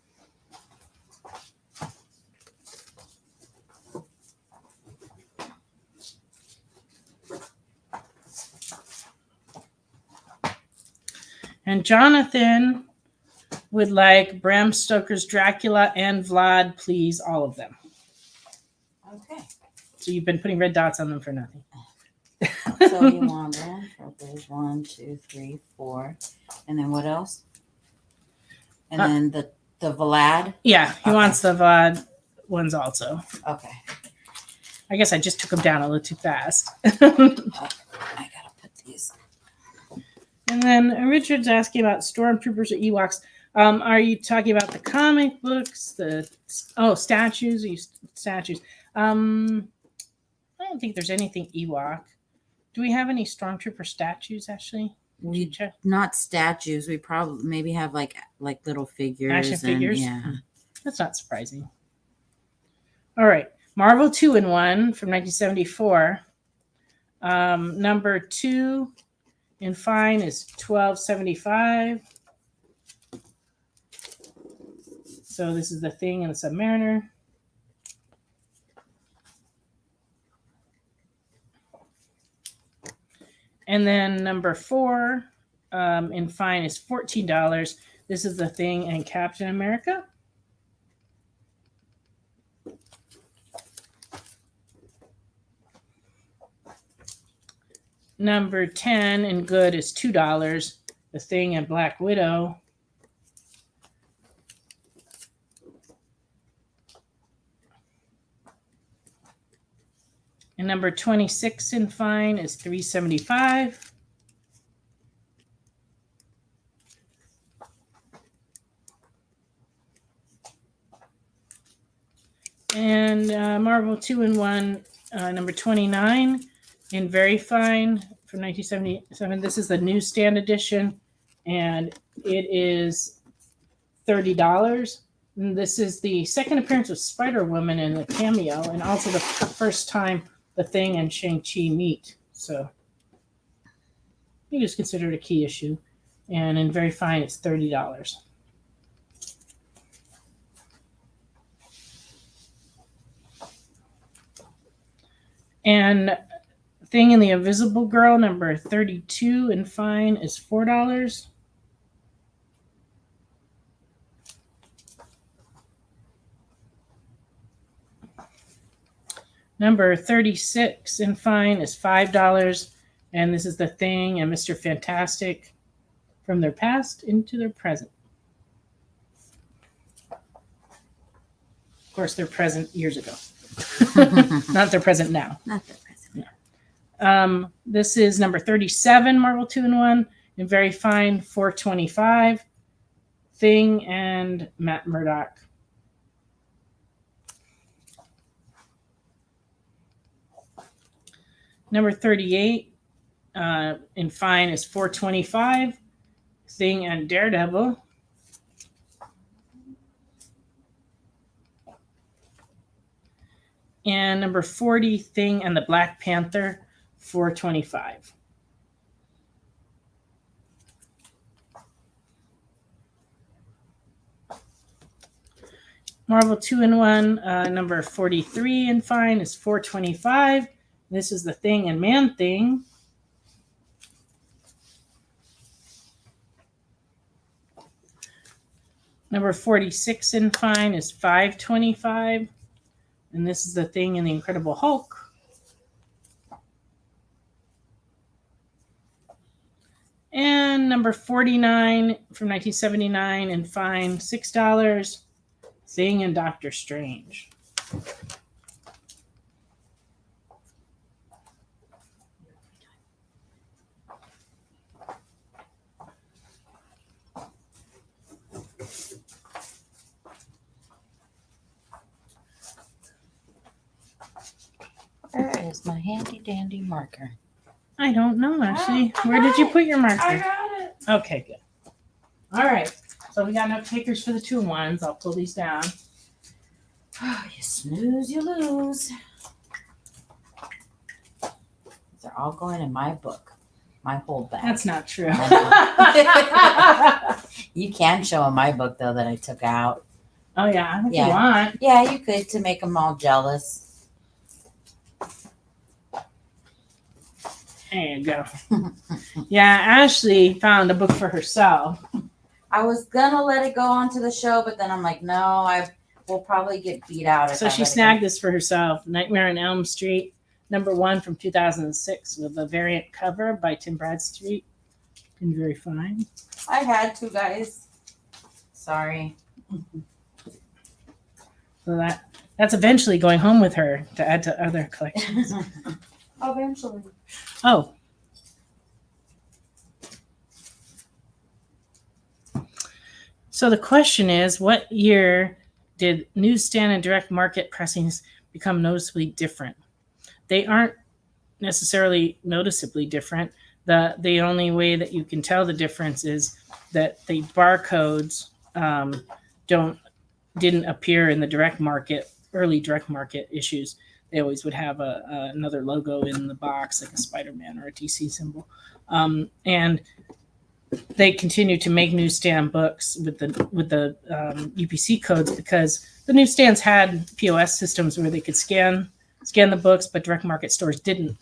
And Jonathan would like Bram Stoker's Dracula and Vlad, please, all of them. Okay. So you've been putting red dots on them for nothing. So you want that? There's 1, 2, 3, 4. And then what else? And then the Vlad? Yeah, he wants the Vlad ones also. Okay. I guess I just took them down a little too fast. I gotta put these. And then Richard's asking about Stormtroopers or Ewoks. Are you talking about the comic books? Statues? Statues. I don't think there's anything Ewok. Do we have any Stormtrooper statues, Ashley? Not statues. We probably maybe have like little figures. Action figures? Yeah. That's not surprising. All right. Marvel 2-in-1 from 1974. Number 2 in fine is $12.75. So this is the Thing and the Submariner. And then number 4 in fine is $14. This is the Thing and Captain America. Number 10 in good is $2. The Thing and Black Widow. And number 26 in fine is $3.75. And Marvel 2-in-1, number 29 in very fine from 1977. This is the newsstand edition, and it is $30. And this is the second appearance of Spider-Woman in a cameo, and also the first time the Thing and Shang-Chi meet. So you just consider it a key issue. And in very fine, it's $30. And Thing and the Invisible Girl, number 32 in fine, is $4. Number 36 in fine is $5. And this is the Thing and Mr. Fantastic from their past into their present. Of course, they're present years ago. Not their present now. Not the present. No. This is number 37, Marvel 2-in-1, in very fine, $4.25. Thing and Matt Murdock. Number 38 in fine is $4.25. Thing and Daredevil. And number 40, Thing and the Black Panther, $4.25. Marvel 2-in-1, number 43 in fine is $4.25. This is the Thing and Man-Thing. Number 46 in fine is $5.25. And this is the Thing and the Incredible Hulk. And number 49 from 1979 in fine, $6. Thing and Doctor Strange. Where is my handy dandy marker? I don't know, Ashley. Where did you put your marker? I got it. Okay, good. All right. So we got enough takers for the 2-in-1s. I'll pull these down. Oh, you snooze, you lose. They're all going in my book, my whole bag. That's not true. You can show them my book though that I took out. Oh yeah, if Yeah. you want. Yeah, you could to make them all jealous. There you go. Yeah, Ashley found a book for herself. I was gonna let it go onto the show, but then I'm like, no, I will probably get beat out. So she snagged this for herself. Nightmare on Elm Street, #1 from 2006, with a variant cover by Tim Bradstreet. And very fine. I had to, guys. Sorry. So that's eventually going home with her to add to other collections. Eventually. Oh. So the question is, what year did newsstand and direct market pressings become noticeably different? They aren't necessarily noticeably different. The only way that you can tell the difference is that the barcodes didn't appear in the direct market, early direct market issues. They always would have another logo in the box, like a Spider-Man or a DC symbol. And they continue to make newsstand books with the UPC codes because the newsstands had POS systems where they could scan the books, but direct market stores didn't.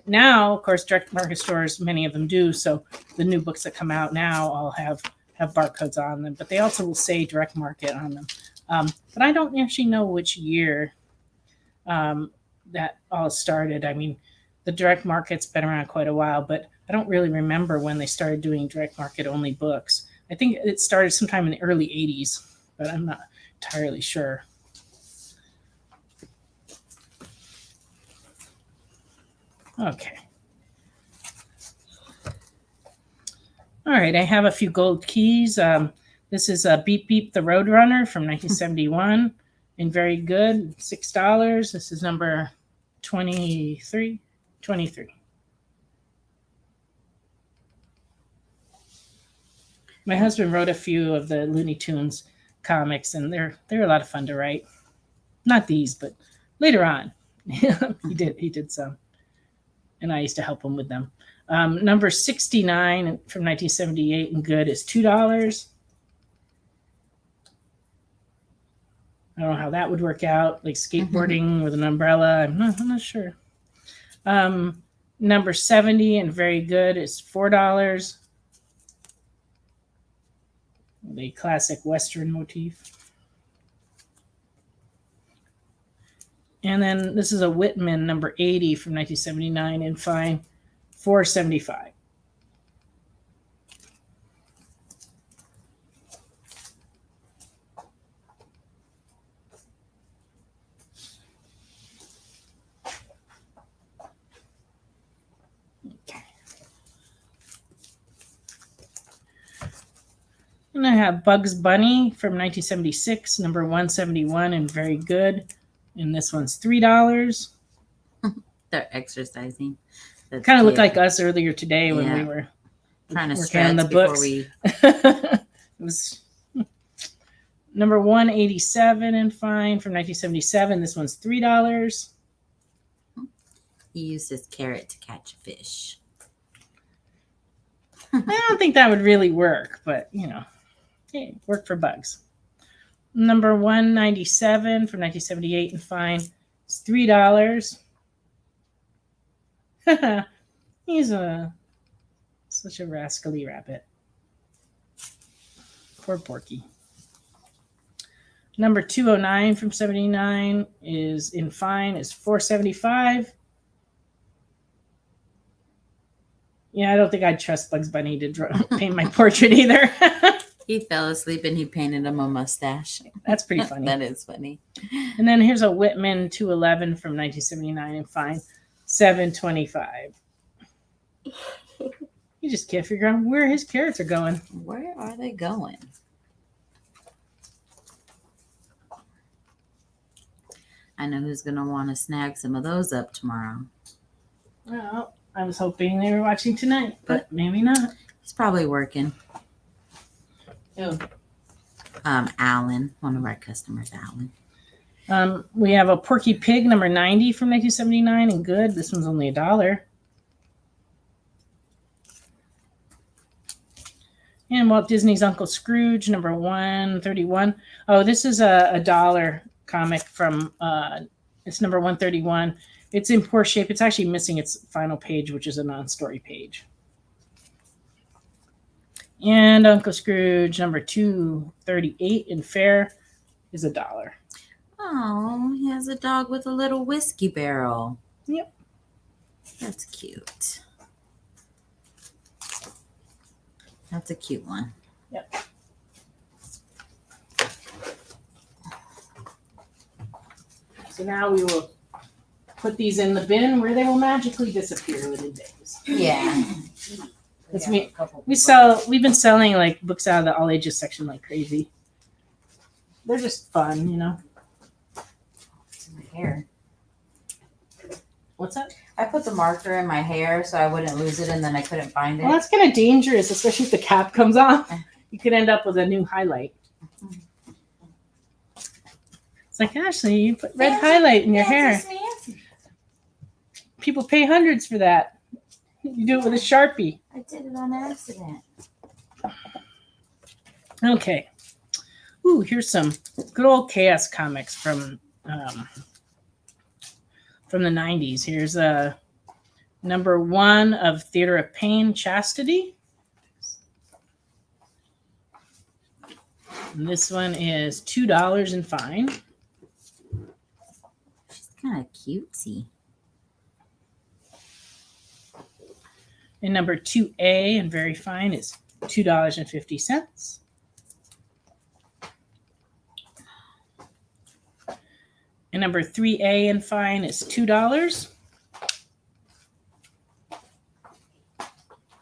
Now, of course, direct market stores, many of them do. So the new books that come out now all have barcodes on them, but they also will say direct market on them. But I don't actually know which year that all started. I mean, the direct market's been around quite a while, but I don't really remember when they started doing direct market only books. I think it started sometime in the early 80s, but I'm not entirely sure. Okay. All right, I have a few gold keys. This is a Beep Beep the Roadrunner from 1971 and very good, $6. This is number 23. My husband wrote a few of the Looney Tunes comics, and they're a lot of fun to write. Not these, but later on, he did some, and I used to help him with them. Number 69 from 1978 and good is $2. I don't know how that would work out, like skateboarding with an umbrella. I'm not sure. Number 70 and very good is $4. The classic Western motif. And then this is a Whitman number 80 from 1979 and fine, $4.75. And I have Bugs Bunny from 1976, number 171 and very good. And this one's $3. They're exercising. Kind of looked like us earlier today when we were trying to working stretch on the books. It was number 187 and fine from 1977. This one's $3. He used his carrot to catch a fish. I don't think that would really work, but hey, work for Bugs. Number 197 from 1978 and fine. It's $3. He's such a rascally rabbit. Poor Porky. Number 209 from 79 is in fine, is $4.75. Yeah, I don't think I'd trust Bugs Bunny to paint my portrait either. He fell asleep and he painted him a mustache. That's pretty funny. That is funny. And then here's a Whitman 211 from 1979 and fine, $7.25. You just can't figure out where his carrots are going. Where are they going? I know who's going to want to snag some of those up tomorrow. Well, I was hoping they were watching tonight, but maybe not. He's probably working. Who? Alan, one of our customers, Alan. We have a Porky Pig number 90 from 1979 and good. This one's only $1. And Walt Disney's Uncle Scrooge number 131. Oh, this is a dollar comic from it's number 131. It's in poor shape. It's actually missing its final page, which is a non-story page. And Uncle Scrooge number 238 in fair is $1. Oh, he has a dog with a little whiskey barrel. Yep. That's cute. That's a cute one. Yep. So now we will put these in the bin where they will magically disappear within days. Yeah. Because we've been selling like books out of the all ages section like crazy. They're just fun, you know. It's in my hair. What's that? I put the marker in my hair so I wouldn't lose it, and then I couldn't find it. Well, that's kind of dangerous, especially if the cap comes off. You could end up with a new highlight. It's like, Ashley, you put red highlight in your hair. People pay hundreds for that. You do it with a Sharpie. I did it on accident. Okay. Ooh, here's some good old Chaos comics from the 90s. Here's number 1 of Theater of Pain, Chastity. And this one is $2 and fine. She's kind of cutesy. And number 2A and very fine is $2.50. And number 3A and fine is $2.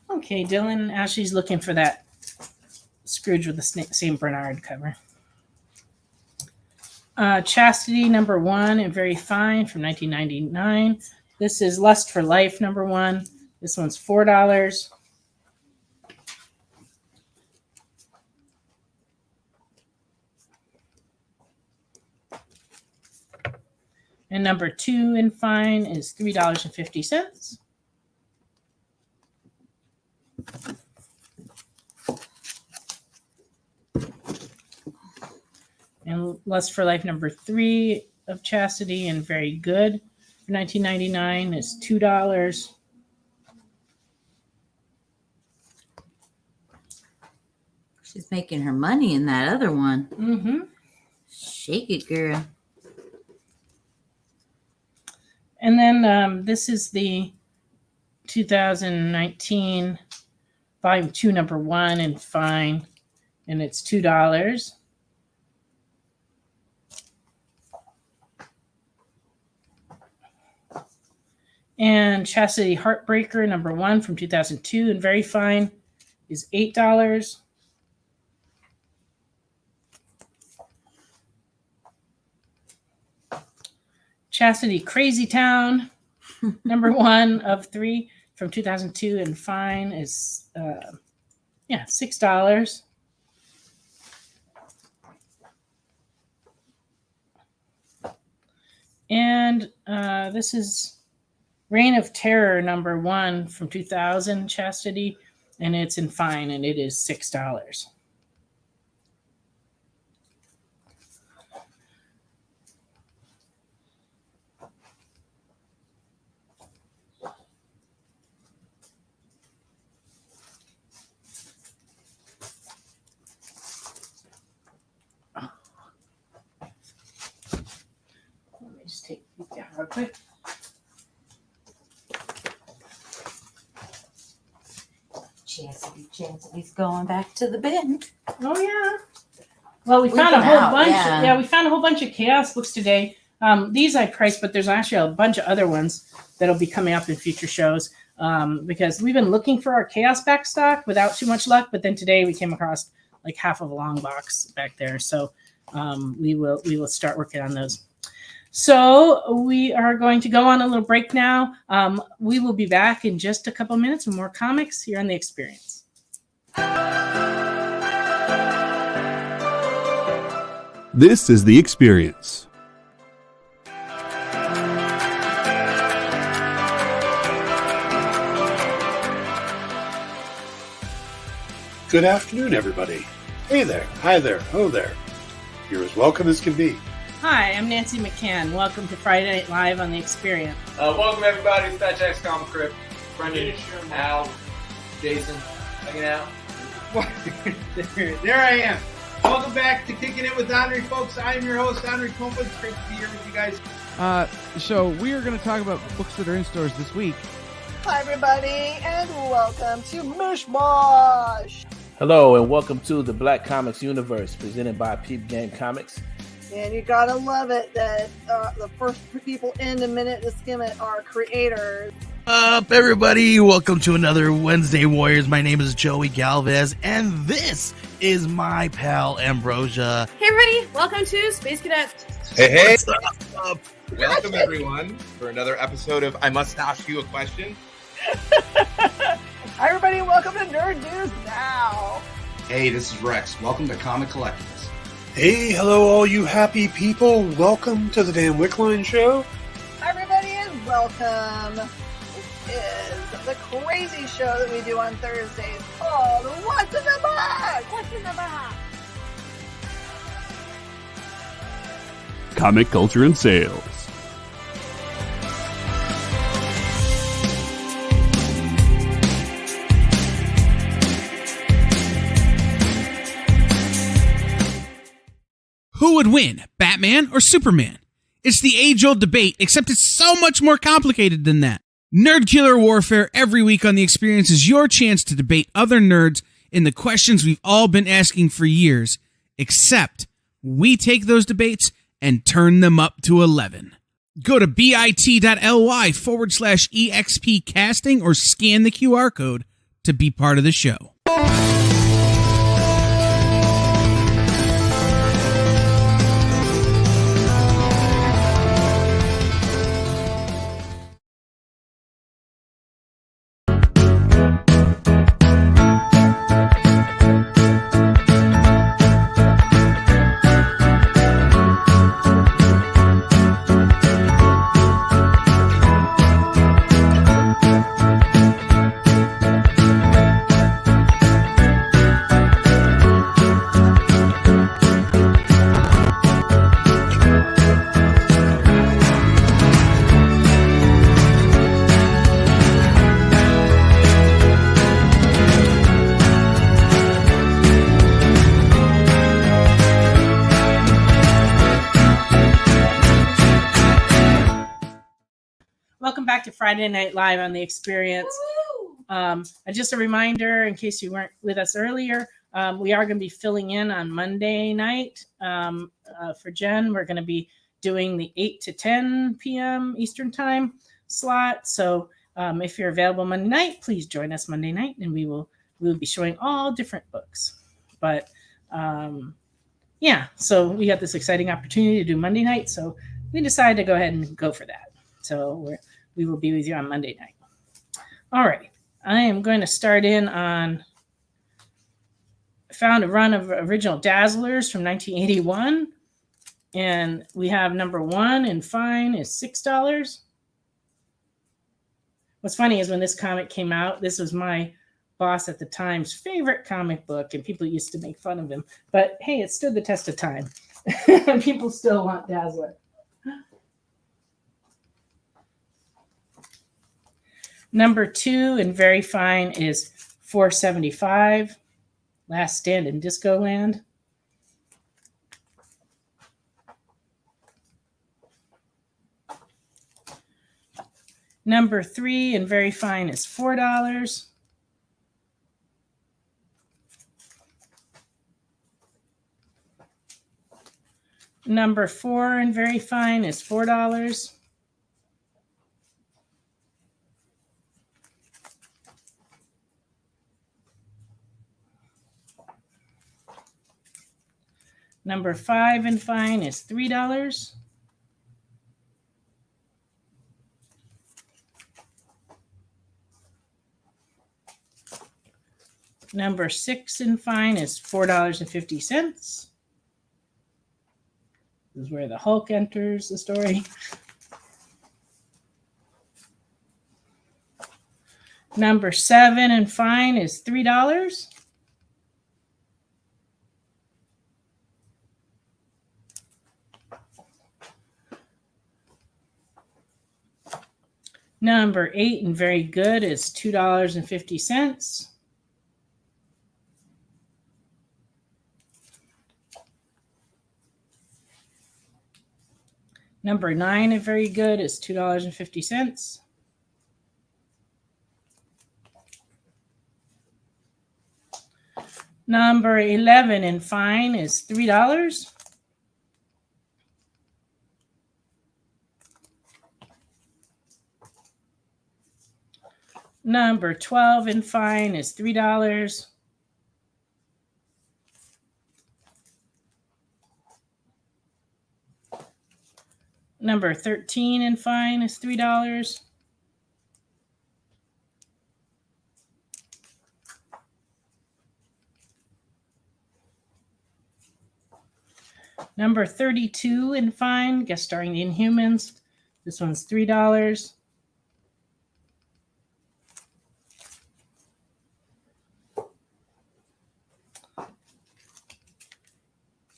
Okay, Dylan, Ashley's looking for that Scrooge with the St. Bernard cover. Chastity number 1 and very fine from 1999. This is Lust for Life number 1. This one's $4. And number 2 in fine is $3.50. And Lust for Life number 3 of Chastity and very good for $19.99 is $2. She's making her money in that other one. Mm-hmm. Shake it, girl. And then this is the 2019 Volume 2, number 1 in fine, and it's $2. And Chastity Heartbreaker number 1 from 2002 and very fine is $8. Chastity Crazy Town number 1 of 3 from 2002 and fine is $6. And this is Reign of Terror number 1 from 2000 Chastity, and it's in fine, and it is $6. Let me just take these down real quick. Chastity's going back to the bin. Oh yeah. Well, we found a whole bunch. Yeah, we found a whole bunch of Chaos books today. These I priced, but there's actually a bunch of other ones that'll be coming up in future shows. Because we've been looking for our Chaos back stock without too much luck, but then today we came across like half of a long box back there. So we will start working on those. So we are going to go on a little break now. We will be back in just a couple minutes with more comics here on The Experience. This is The Experience. Good afternoon, everybody. Hey there, hi there, ho there. You're as welcome as can be. Hi, I'm Nancy McCann. Welcome to Friday Night Live on The Experience. Welcome everybody to Fat Jack's Comic Crypt. Brendan, Al, Jason, hanging out. There I am. Welcome back to Kicking It with Henry, folks. I am your host, Henry Kumpa. It's great to be here with you guys. So we are going to talk about books that are in stores this week. Hi, everybody, and welcome to Mishmash. Hello and welcome to the Black Comics Universe presented by Peep Game Comics. And you gotta love it that the first people in the minute to skim it are creators. Up, everybody! Welcome to another Wednesday Warriors. My name is Joey Galvez, and this is my pal Ambrosia. Hey, everybody! Welcome to Space Cadet. Hey! What's up? Welcome, everyone, for another episode of I Must Ask You a Question. Hi, everybody, welcome to Nerd News Now. Hey, this is Rex. Welcome to Comic Collectables. Hey, hello, all you happy people. Welcome to the Dan Wickline Show. Hi, everybody, and welcome. This is the crazy show that we do on Thursdays called What's in the Box? What's in the Box? Comic culture and sales. Who would win, Batman or Superman? It's the age-old debate, except it's so much more complicated than that. Nerd Killer Warfare every week on The Experience is your chance to debate other nerds in the questions we've all been asking for years, except we take those debates and turn them up to 11. Go to bit.ly/EXP casting or scan the QR code to be part of the show. Welcome back to Friday Night Live on The Experience. Just a reminder, in case you weren't with us earlier, we are going to be filling in on Monday night for Jen. We're going to be doing the 8 to 10 p.m. Eastern Time slot. So if you're available Monday night, please join us Monday night, and we will be showing all different books. But yeah, so we got this exciting opportunity to do Monday night, so we decided to go ahead and go for that. So we will be with you on Monday night. All right. I am going to start in on, found a run of original Dazzlers from 1981. And we have number 1 in fine is $6. What's funny is when this comic came out, this was my boss at the time's favorite comic book, and people used to make fun of him. But hey, it stood the test of time. People still want Dazzler. Number 2 in very fine is $4.75. Last Stand in Disco Land. Number 3 in very fine is $4. Number 4 in very fine is $4. Number 5 in fine is $3. Number 6 in fine is $4.50. This is where the Hulk enters the story. Number 7 in fine is $3. Number 8 and very good is $2.50. Number 9 and very good is $2.50. Number 11 and fine is $3. Number 12 and fine is $3. Number 13 and fine is $3. Number 32 in fine, guest starring the Inhumans. This one's $3.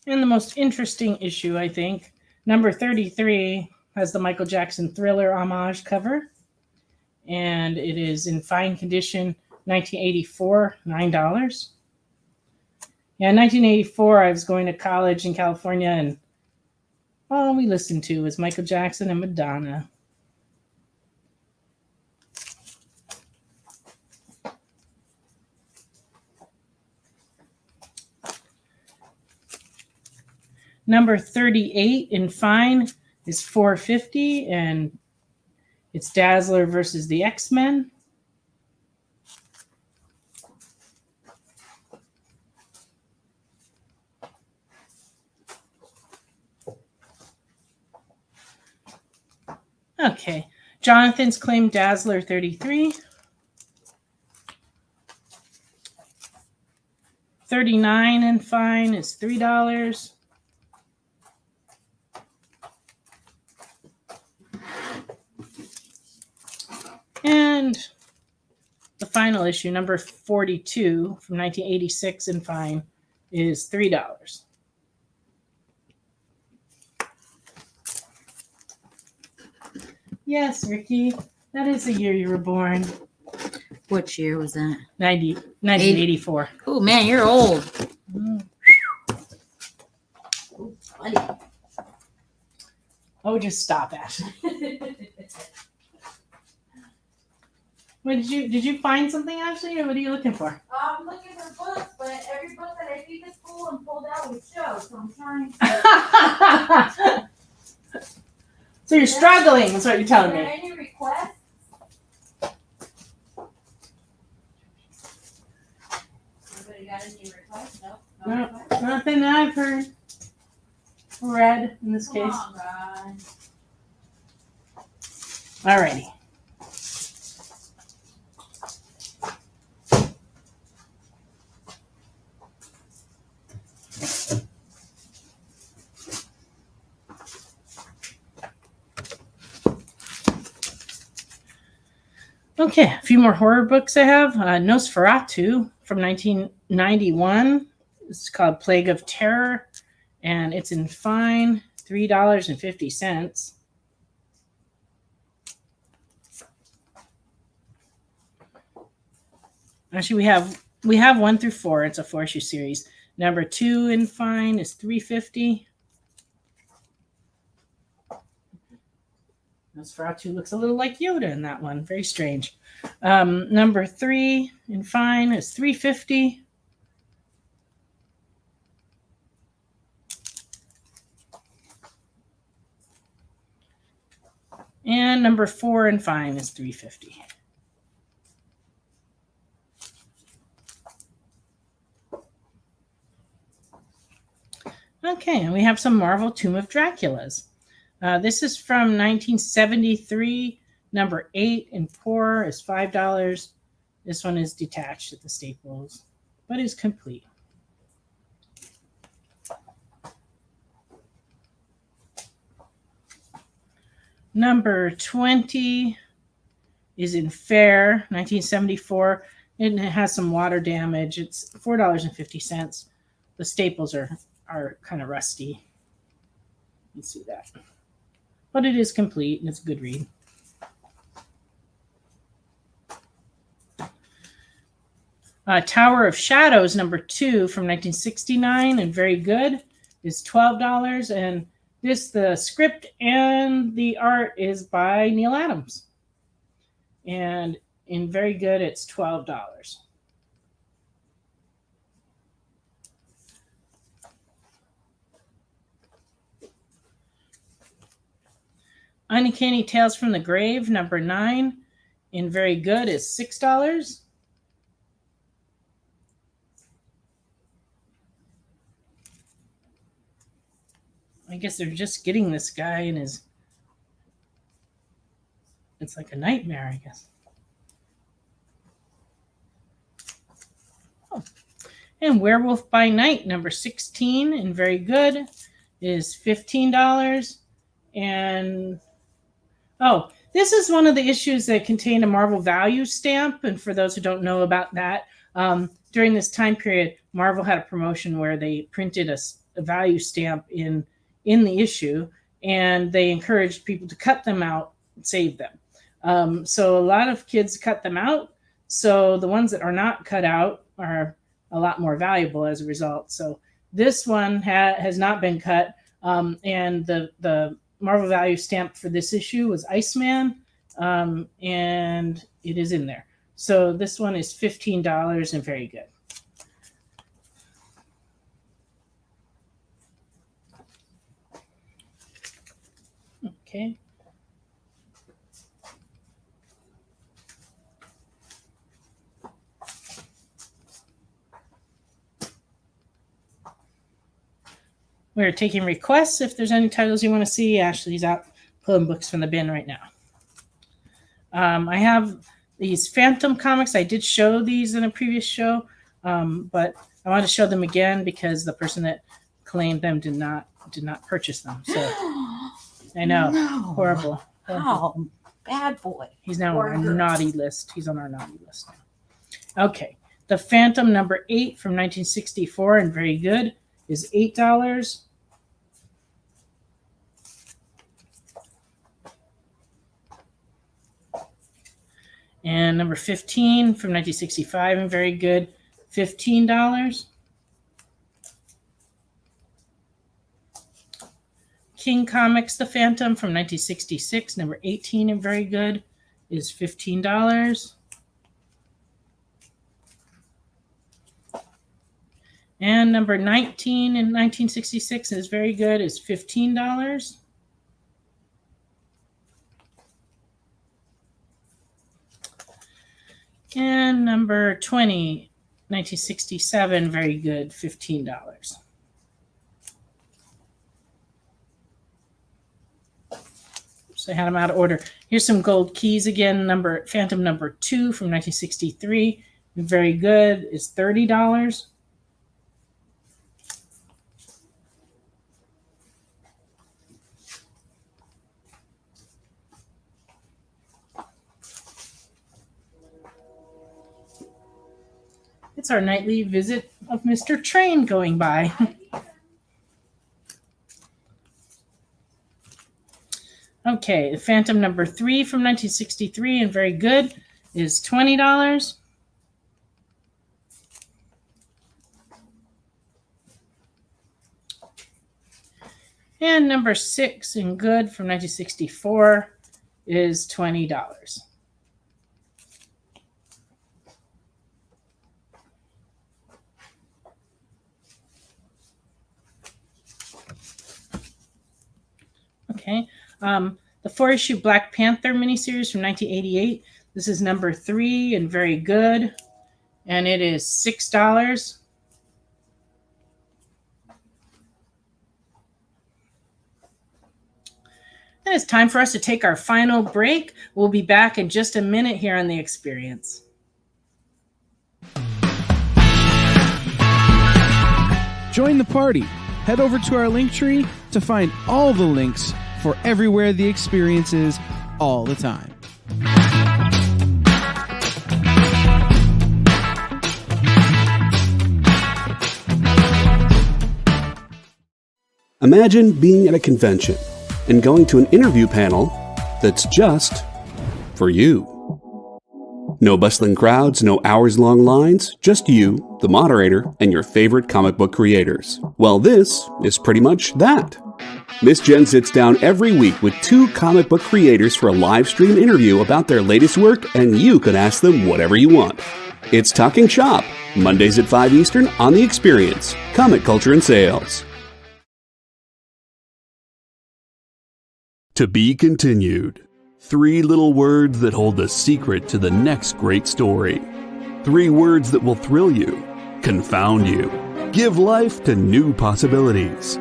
And the most interesting issue, I think, number 33 has the Michael Jackson Thriller homage cover. And it is in fine condition, 1984, $9. Yeah, in 1984, I was going to college in California, and all we listened to was Michael Jackson and Madonna. Number 38 in fine is $4.50, and it's Dazzler versus the X-Men. Okay, Jonathan's Claim Dazzler 33. 39 and fine is $3. And the final issue, number 42 from 1986 and fine, is $3. Yes, Ricky, that is the year you were born. What year was that? 1984. Oh, man, you're old. Oh, just stop, Ashley. What did you find something, Ashley, or what are you looking for? I'm looking for books, but every book that I think is cool and pulled out would show, so I'm trying to... So you're struggling, is what you're telling me. Any requests? Anybody got any requests? No, nothing that I've heard. Read in this case. Come on, Alrighty. Okay, a few more horror books I have. Nosferatu from 1991. It's called Plague of Terror, and it's in fine, $3.50. Actually, we have 1 through 4. It's a 4-issue series. Number 2 in fine is $3.50. Nosferatu looks a little like Yoda in that one. Very strange. Number 3 in fine is $3.50. And number 4 in fine is $3.50. Okay, and we have some Marvel Tomb of Draculas. This is from 1973. Number 8 in pour is $5. This one is detached at the Staples. but is complete. Number 20 is in Fair, 1974. And it has some water damage. It's $4.50. The staples are kind of rusty. You see that. But it is complete, and it's a good read. Tower of Shadows, number 2 from 1969, and very good, is $12. And the script and the art is by Neil Adams. And in very good, it's $12. Uncanny Tales from the Grave, number 9, in very good, is $6. I guess they're just getting this guy in his... It's like a nightmare, I guess. Oh. And Werewolf by Night, number 16, and very good, is $15. And, oh, this is one of the issues that contained a Marvel value stamp. And for those who don't know about that, during this time period, Marvel had a promotion where they printed a value stamp in the issue, and they encouraged people to cut them out and save them. So a lot of kids cut them out. So the ones that are not cut out are a lot more valuable as a result. So this one has not been cut. And the Marvel value stamp for this issue was Iceman. And it is in there. So this one is $15 and very good. Okay. We're taking requests. If there's any titles you want to see, Ashley's out pulling books from the bin right now. I have these Phantom comics. I did show these in a previous show, but I want to show them again because the person that claimed them did not purchase them. So I know, horrible. Oh, bad boy. He's now on our naughty list. He's on our naughty list now. Okay, the Phantom number 8 from 1964 and very good is $8. And number 15 from 1965 and very good, $15. King Comics The Phantom from 1966, number 18 and very good, is $15. And number 19 in 1966 is very good, is $15. And number 20, 1967, very good, $15. So I had them out of order. Here's some gold keys again. Phantom number 2 from 1963, very good, is $30. It's our nightly visit of Mr. Train going by. Okay, the Phantom number 3 from 1963 and very good is $20. And number 6 and good from 1964 is $20. Okay, the 4-issue Black Panther miniseries from 1988. This is number 3 and very good, and it is $6. And it's time for us to take our final break. We'll be back in just a minute here on The Experience. Join the party. Head over to our link tree to find all the links for everywhere the experience is all the time. Imagine being at a convention and going to an interview panel that's just for you. No bustling crowds, no hours-long lines, just you, the moderator, and your favorite comic book creators. Well, this is pretty much that. Miss Jen sits down every week with 2 comic book creators for a live stream interview about their latest work, and you can ask them whatever you want. It's Talking Shop, Mondays at 5 Eastern on The Experience, Comic Culture and Sales. To be continued. 3 little words that hold the secret to the next great story. 3 words that will thrill you, confound you, give life to new possibilities.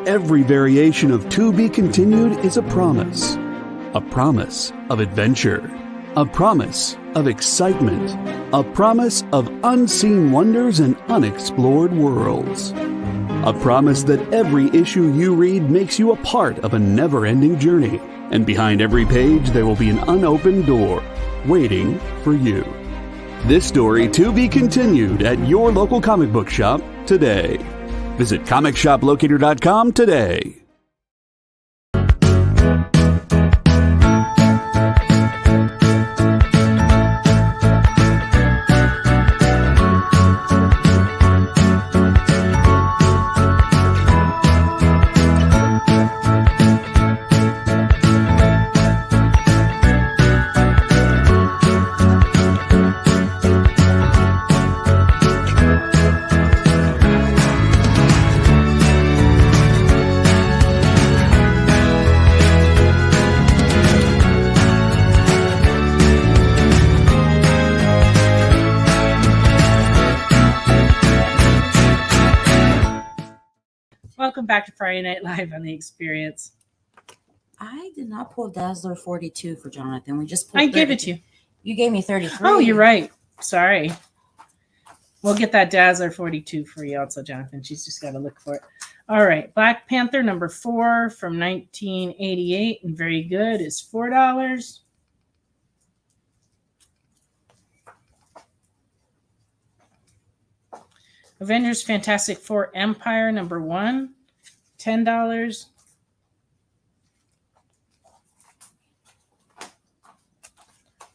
Every variation of To Be Continued is a promise of adventure, a promise of excitement, a promise of unseen wonders and unexplored worlds. A promise that every issue you read makes you a part of a never-ending journey. And behind every page, there will be an unopened door waiting for you. This story to be continued at your local comic book shop today. Visit comicshoplocator.com today. Welcome back to Friday Night Live on The Experience. I did not pull Dazzler 42 for Jonathan. We just pulled I gave it to you. You gave me 33. Oh, you're right. Sorry. We'll get that Dazzler 42 for you also, Jonathan. She's just got to look for it. All right. Black Panther number 4 from 1988 and very good is $4. Avengers Fantastic Four Empire number 1, $10.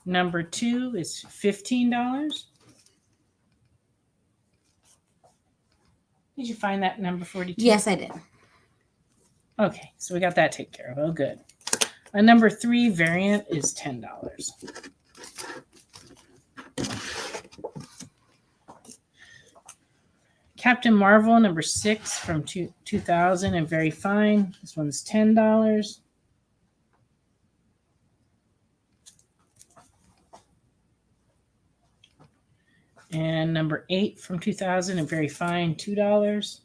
Number 2 is $15. Did you find that number 42? Yes, I did. Okay, so we got that taken care of. Oh, good. A number 3 variant is $10. Captain Marvel number 6 from 2000 and very fine. This one's $10. And number 8 from 2000 and very fine, $2.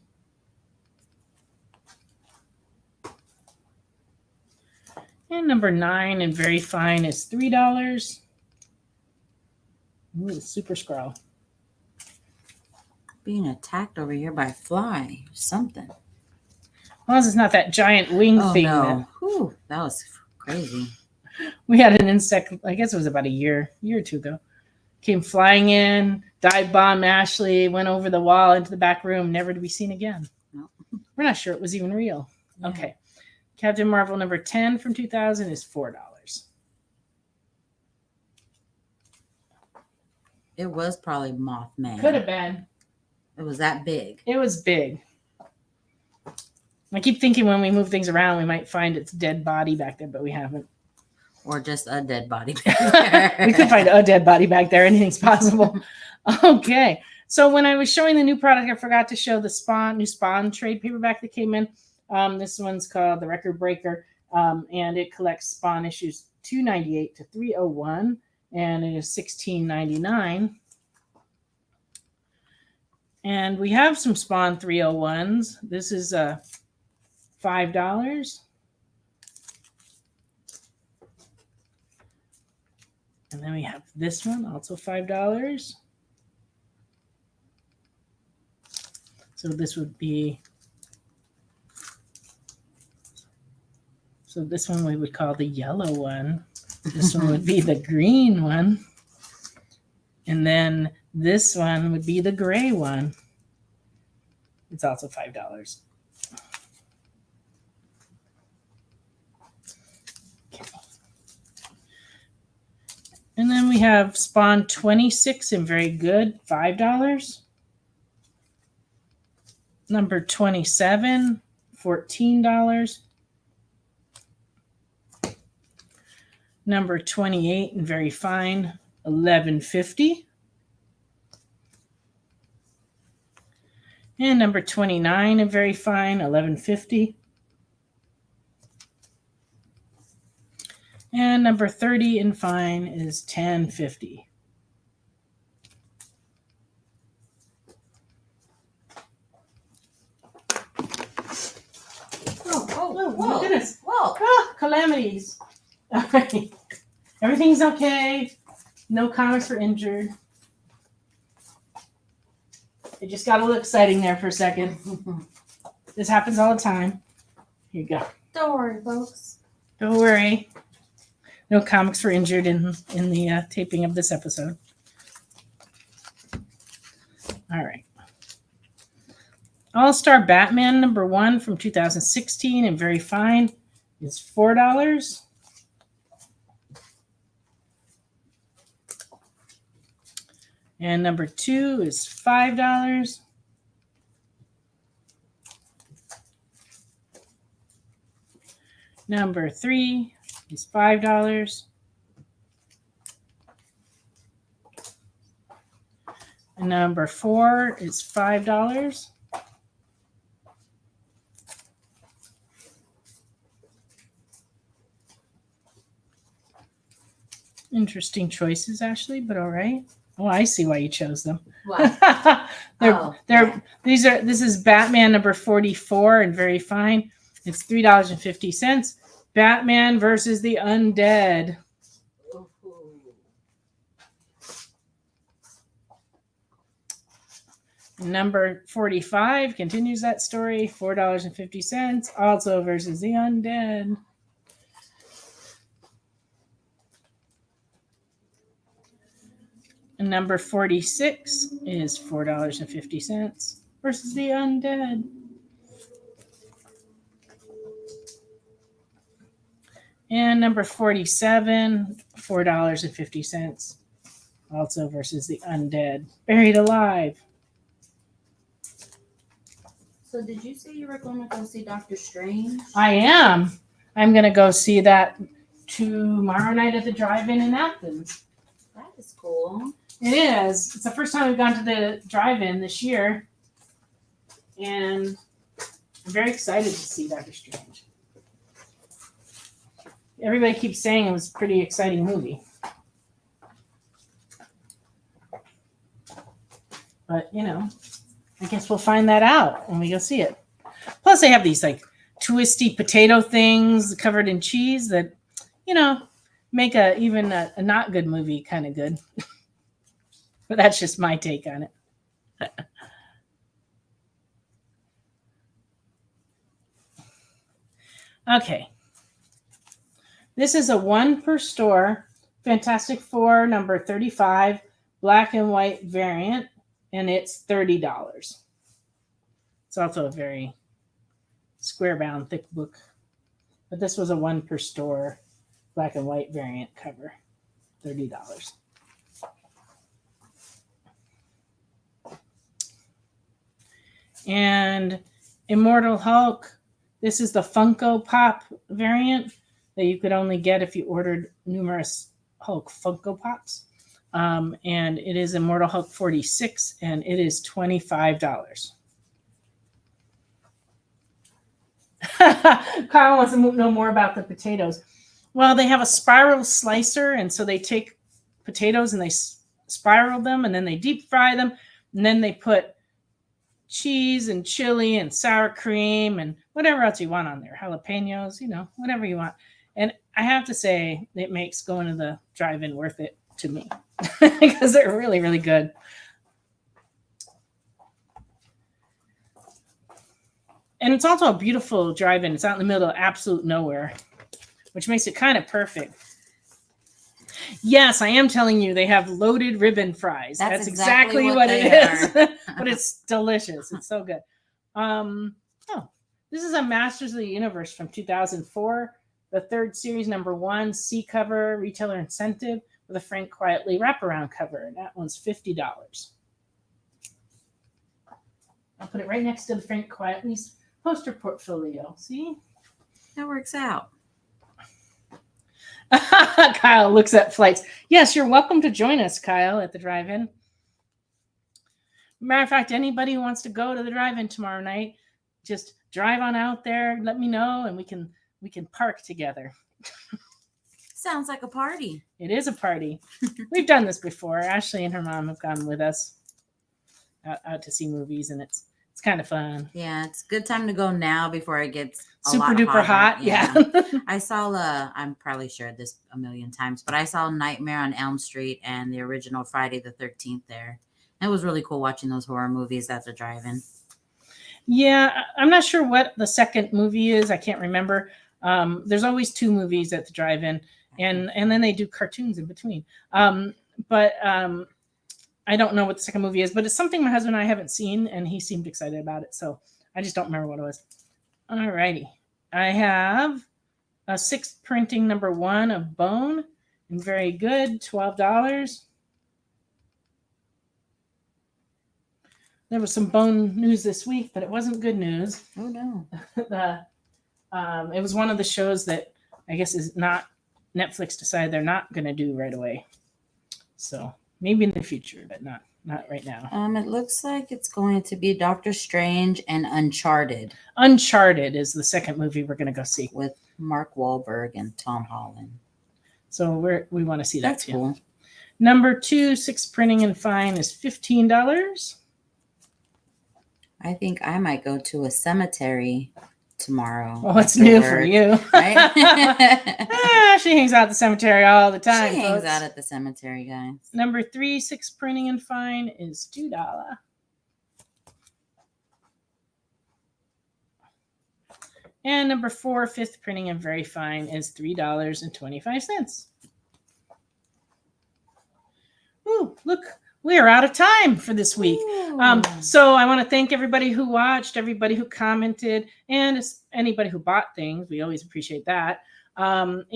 And number 9 and very fine is $3. Ooh, Super Scroll. Being attacked over here by a fly or something. As long as it's not that giant wing thing. No. Whew, that was crazy. We had an insect, I guess it was about a year or two ago. Came flying in, dive bombed Ashley, went over the wall into the back room, never to be seen again. No. We're not sure it was even real. Yeah. Okay. Captain Marvel number 10 from 2000 is $4. It was probably Mothman. Could have been. It was that big. It was big. I keep thinking when we move things around, we might find its dead body back there, but we haven't. Or just a dead body back there. We could find a dead body back there. Anything's possible. Okay. So when I was showing the new product, I forgot to show the new Spawn trade paperback that came in. This one's called The Record Breaker, and it collects Spawn issues 298 to 301, and it is $16.99. And we have some Spawn 301s. This is $5. And then we have this one, also $5. So this would be, so this one we would call the yellow one. This one would be the green one. And then this one would be the gray one. It's also $5. Okay. And then we have Spawn 26 and very good, $5. Number 27, $14. Number 28 and very fine, $11.50. And number 29 and very fine, $11.50. And number 30 and fine is $10.50. Whoa, my goodness. Whoa. Ah, calamities. All right. Everything's okay. No comics were injured. It just got a little exciting there for a second. This happens all the time. Here you go. Don't worry, folks. Don't worry. No comics were injured in the taping of this episode. All right. All-Star Batman #1 from 2016 and very fine is $4. And number 2 is $5. Number 3 is $5. And number 4 is $5. Interesting choices, Ashley, but all right. Oh, I see why you chose them. What? This is Batman number 44 and very fine. It's $3.50. Batman versus the Undead. Number 45 continues that story, $4.50. Also versus the Undead. And number 46 is $4.50 versus the Undead. And number 47, $4.50, also versus the Undead. Buried Alive. So did you say you were going to go see Doctor Strange? I am. I'm going to go see that tomorrow night at the drive-in in Athens. That is cool. It is. It's the first time we've gone to the drive-in this year. And I'm very excited to see Doctor Strange. Everybody keeps saying it was a pretty exciting movie. But, you know, I guess we'll find that out when we go see it. Plus, they have these, like, twisty potato things covered in cheese that, you know, make even a not good movie kind of good. But that's just my take on it. Okay. This is a 1 per store Fantastic Four number 35 black and white variant, and it's $30. It's also a very square-bound, thick book. But this was a 1 per store black and white variant cover, $30. And Immortal Hulk, this is the Funko Pop variant that you could only get if you ordered numerous Hulk Funko Pops. And it is Immortal Hulk 46, and it is $25. Kyle wants to know more about the potatoes. Well, they have a spiral slicer, and so they take potatoes and they spiral them, and then they deep fry them, and then they put cheese and chili and sour cream and whatever else you want on there, jalapenos, you know, whatever you want. And I have to say, it makes going to the drive-in worth it to me because they're really, really good. And it's also a beautiful drive-in. It's out in the middle of absolute nowhere, which makes it kind of perfect. Yes, I am telling you, they have loaded ribbon fries. That's exactly what it is. But it's delicious. It's so good. This is a Masters of the Universe from 2004. The third series, number 1, C cover, retailer incentive with a Frank Quietly wraparound cover. That one's $50. I'll put it right next to the Frank Quietly's poster portfolio. See? That works out. Kyle looks at flights. Yes, you're welcome to join us, Kyle, at the drive-in. Matter of fact, anybody who wants to go to the drive-in tomorrow night, just drive on out there, let me know, and we can park together. Sounds like a party. It is a party. We've done this before. Ashley and her mom have gone with us out to see movies, and it's kind of fun. Yeah, it's a good time to go now before it gets super duper hot. Yeah. I saw I'm probably shared this a million times, but I saw Nightmare on Elm Street and the original Friday the 13th there. It was really cool watching those horror movies at the drive-in. Yeah, I'm not sure what the second movie is. I can't remember. There's always 2 movies at the drive-in, and then they do cartoons in between. But I don't know what the second movie is, but it's something my husband and I haven't seen, and he seemed excited about it. So I just don't remember what it was. All righty. I have a 6th printing number 1 of Bone, and very good, $12. There was some Bone news this week, but it wasn't good news. Oh, no. It was one of the shows that I guess is not Netflix decided they're not going to do right away. So maybe in the future, but not right now. It looks like it's going to be Doctor Strange and Uncharted. Uncharted is the second movie we're going to go see with Mark Wahlberg and Tom Holland. So we want to see that That's too. Cool. Number 2, 6 printing and fine is $15. I think I might go to a cemetery tomorrow. Well, what's new for you? Right? She hangs out at the cemetery all the time. She hangs out at the cemetery, guys. Number 3, 6 printing and fine is $2. And number 4, 5th printing and very fine is $3.25. Ooh, look. We are out of time for this week. So I want to thank everybody who watched, everybody who commented, and anybody who bought things. We always appreciate that. And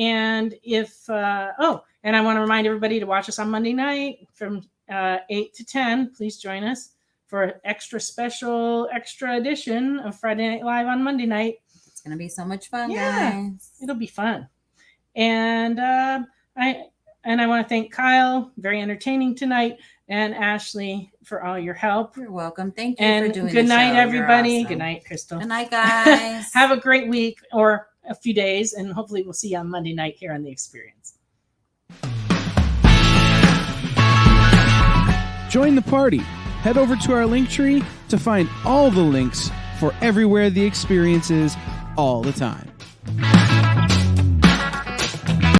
I want to remind everybody to watch us on Monday night from 8 to 10. Please join us for an extra edition of Friday Night Live on Monday night. It's going to be so much fun, guys. It'll be fun. And I want to thank Kyle, very entertaining tonight, and Ashley for all your help. You're welcome. Thank you and for doing good the night, show. everybody. Awesome. Good night, Crystal. Good night, guys. Have a great week or a few days, and hopefully we'll see you on Monday night here on The Experience. Join the party. Head over to our link tree to find all the links for everywhere the experience is all the time.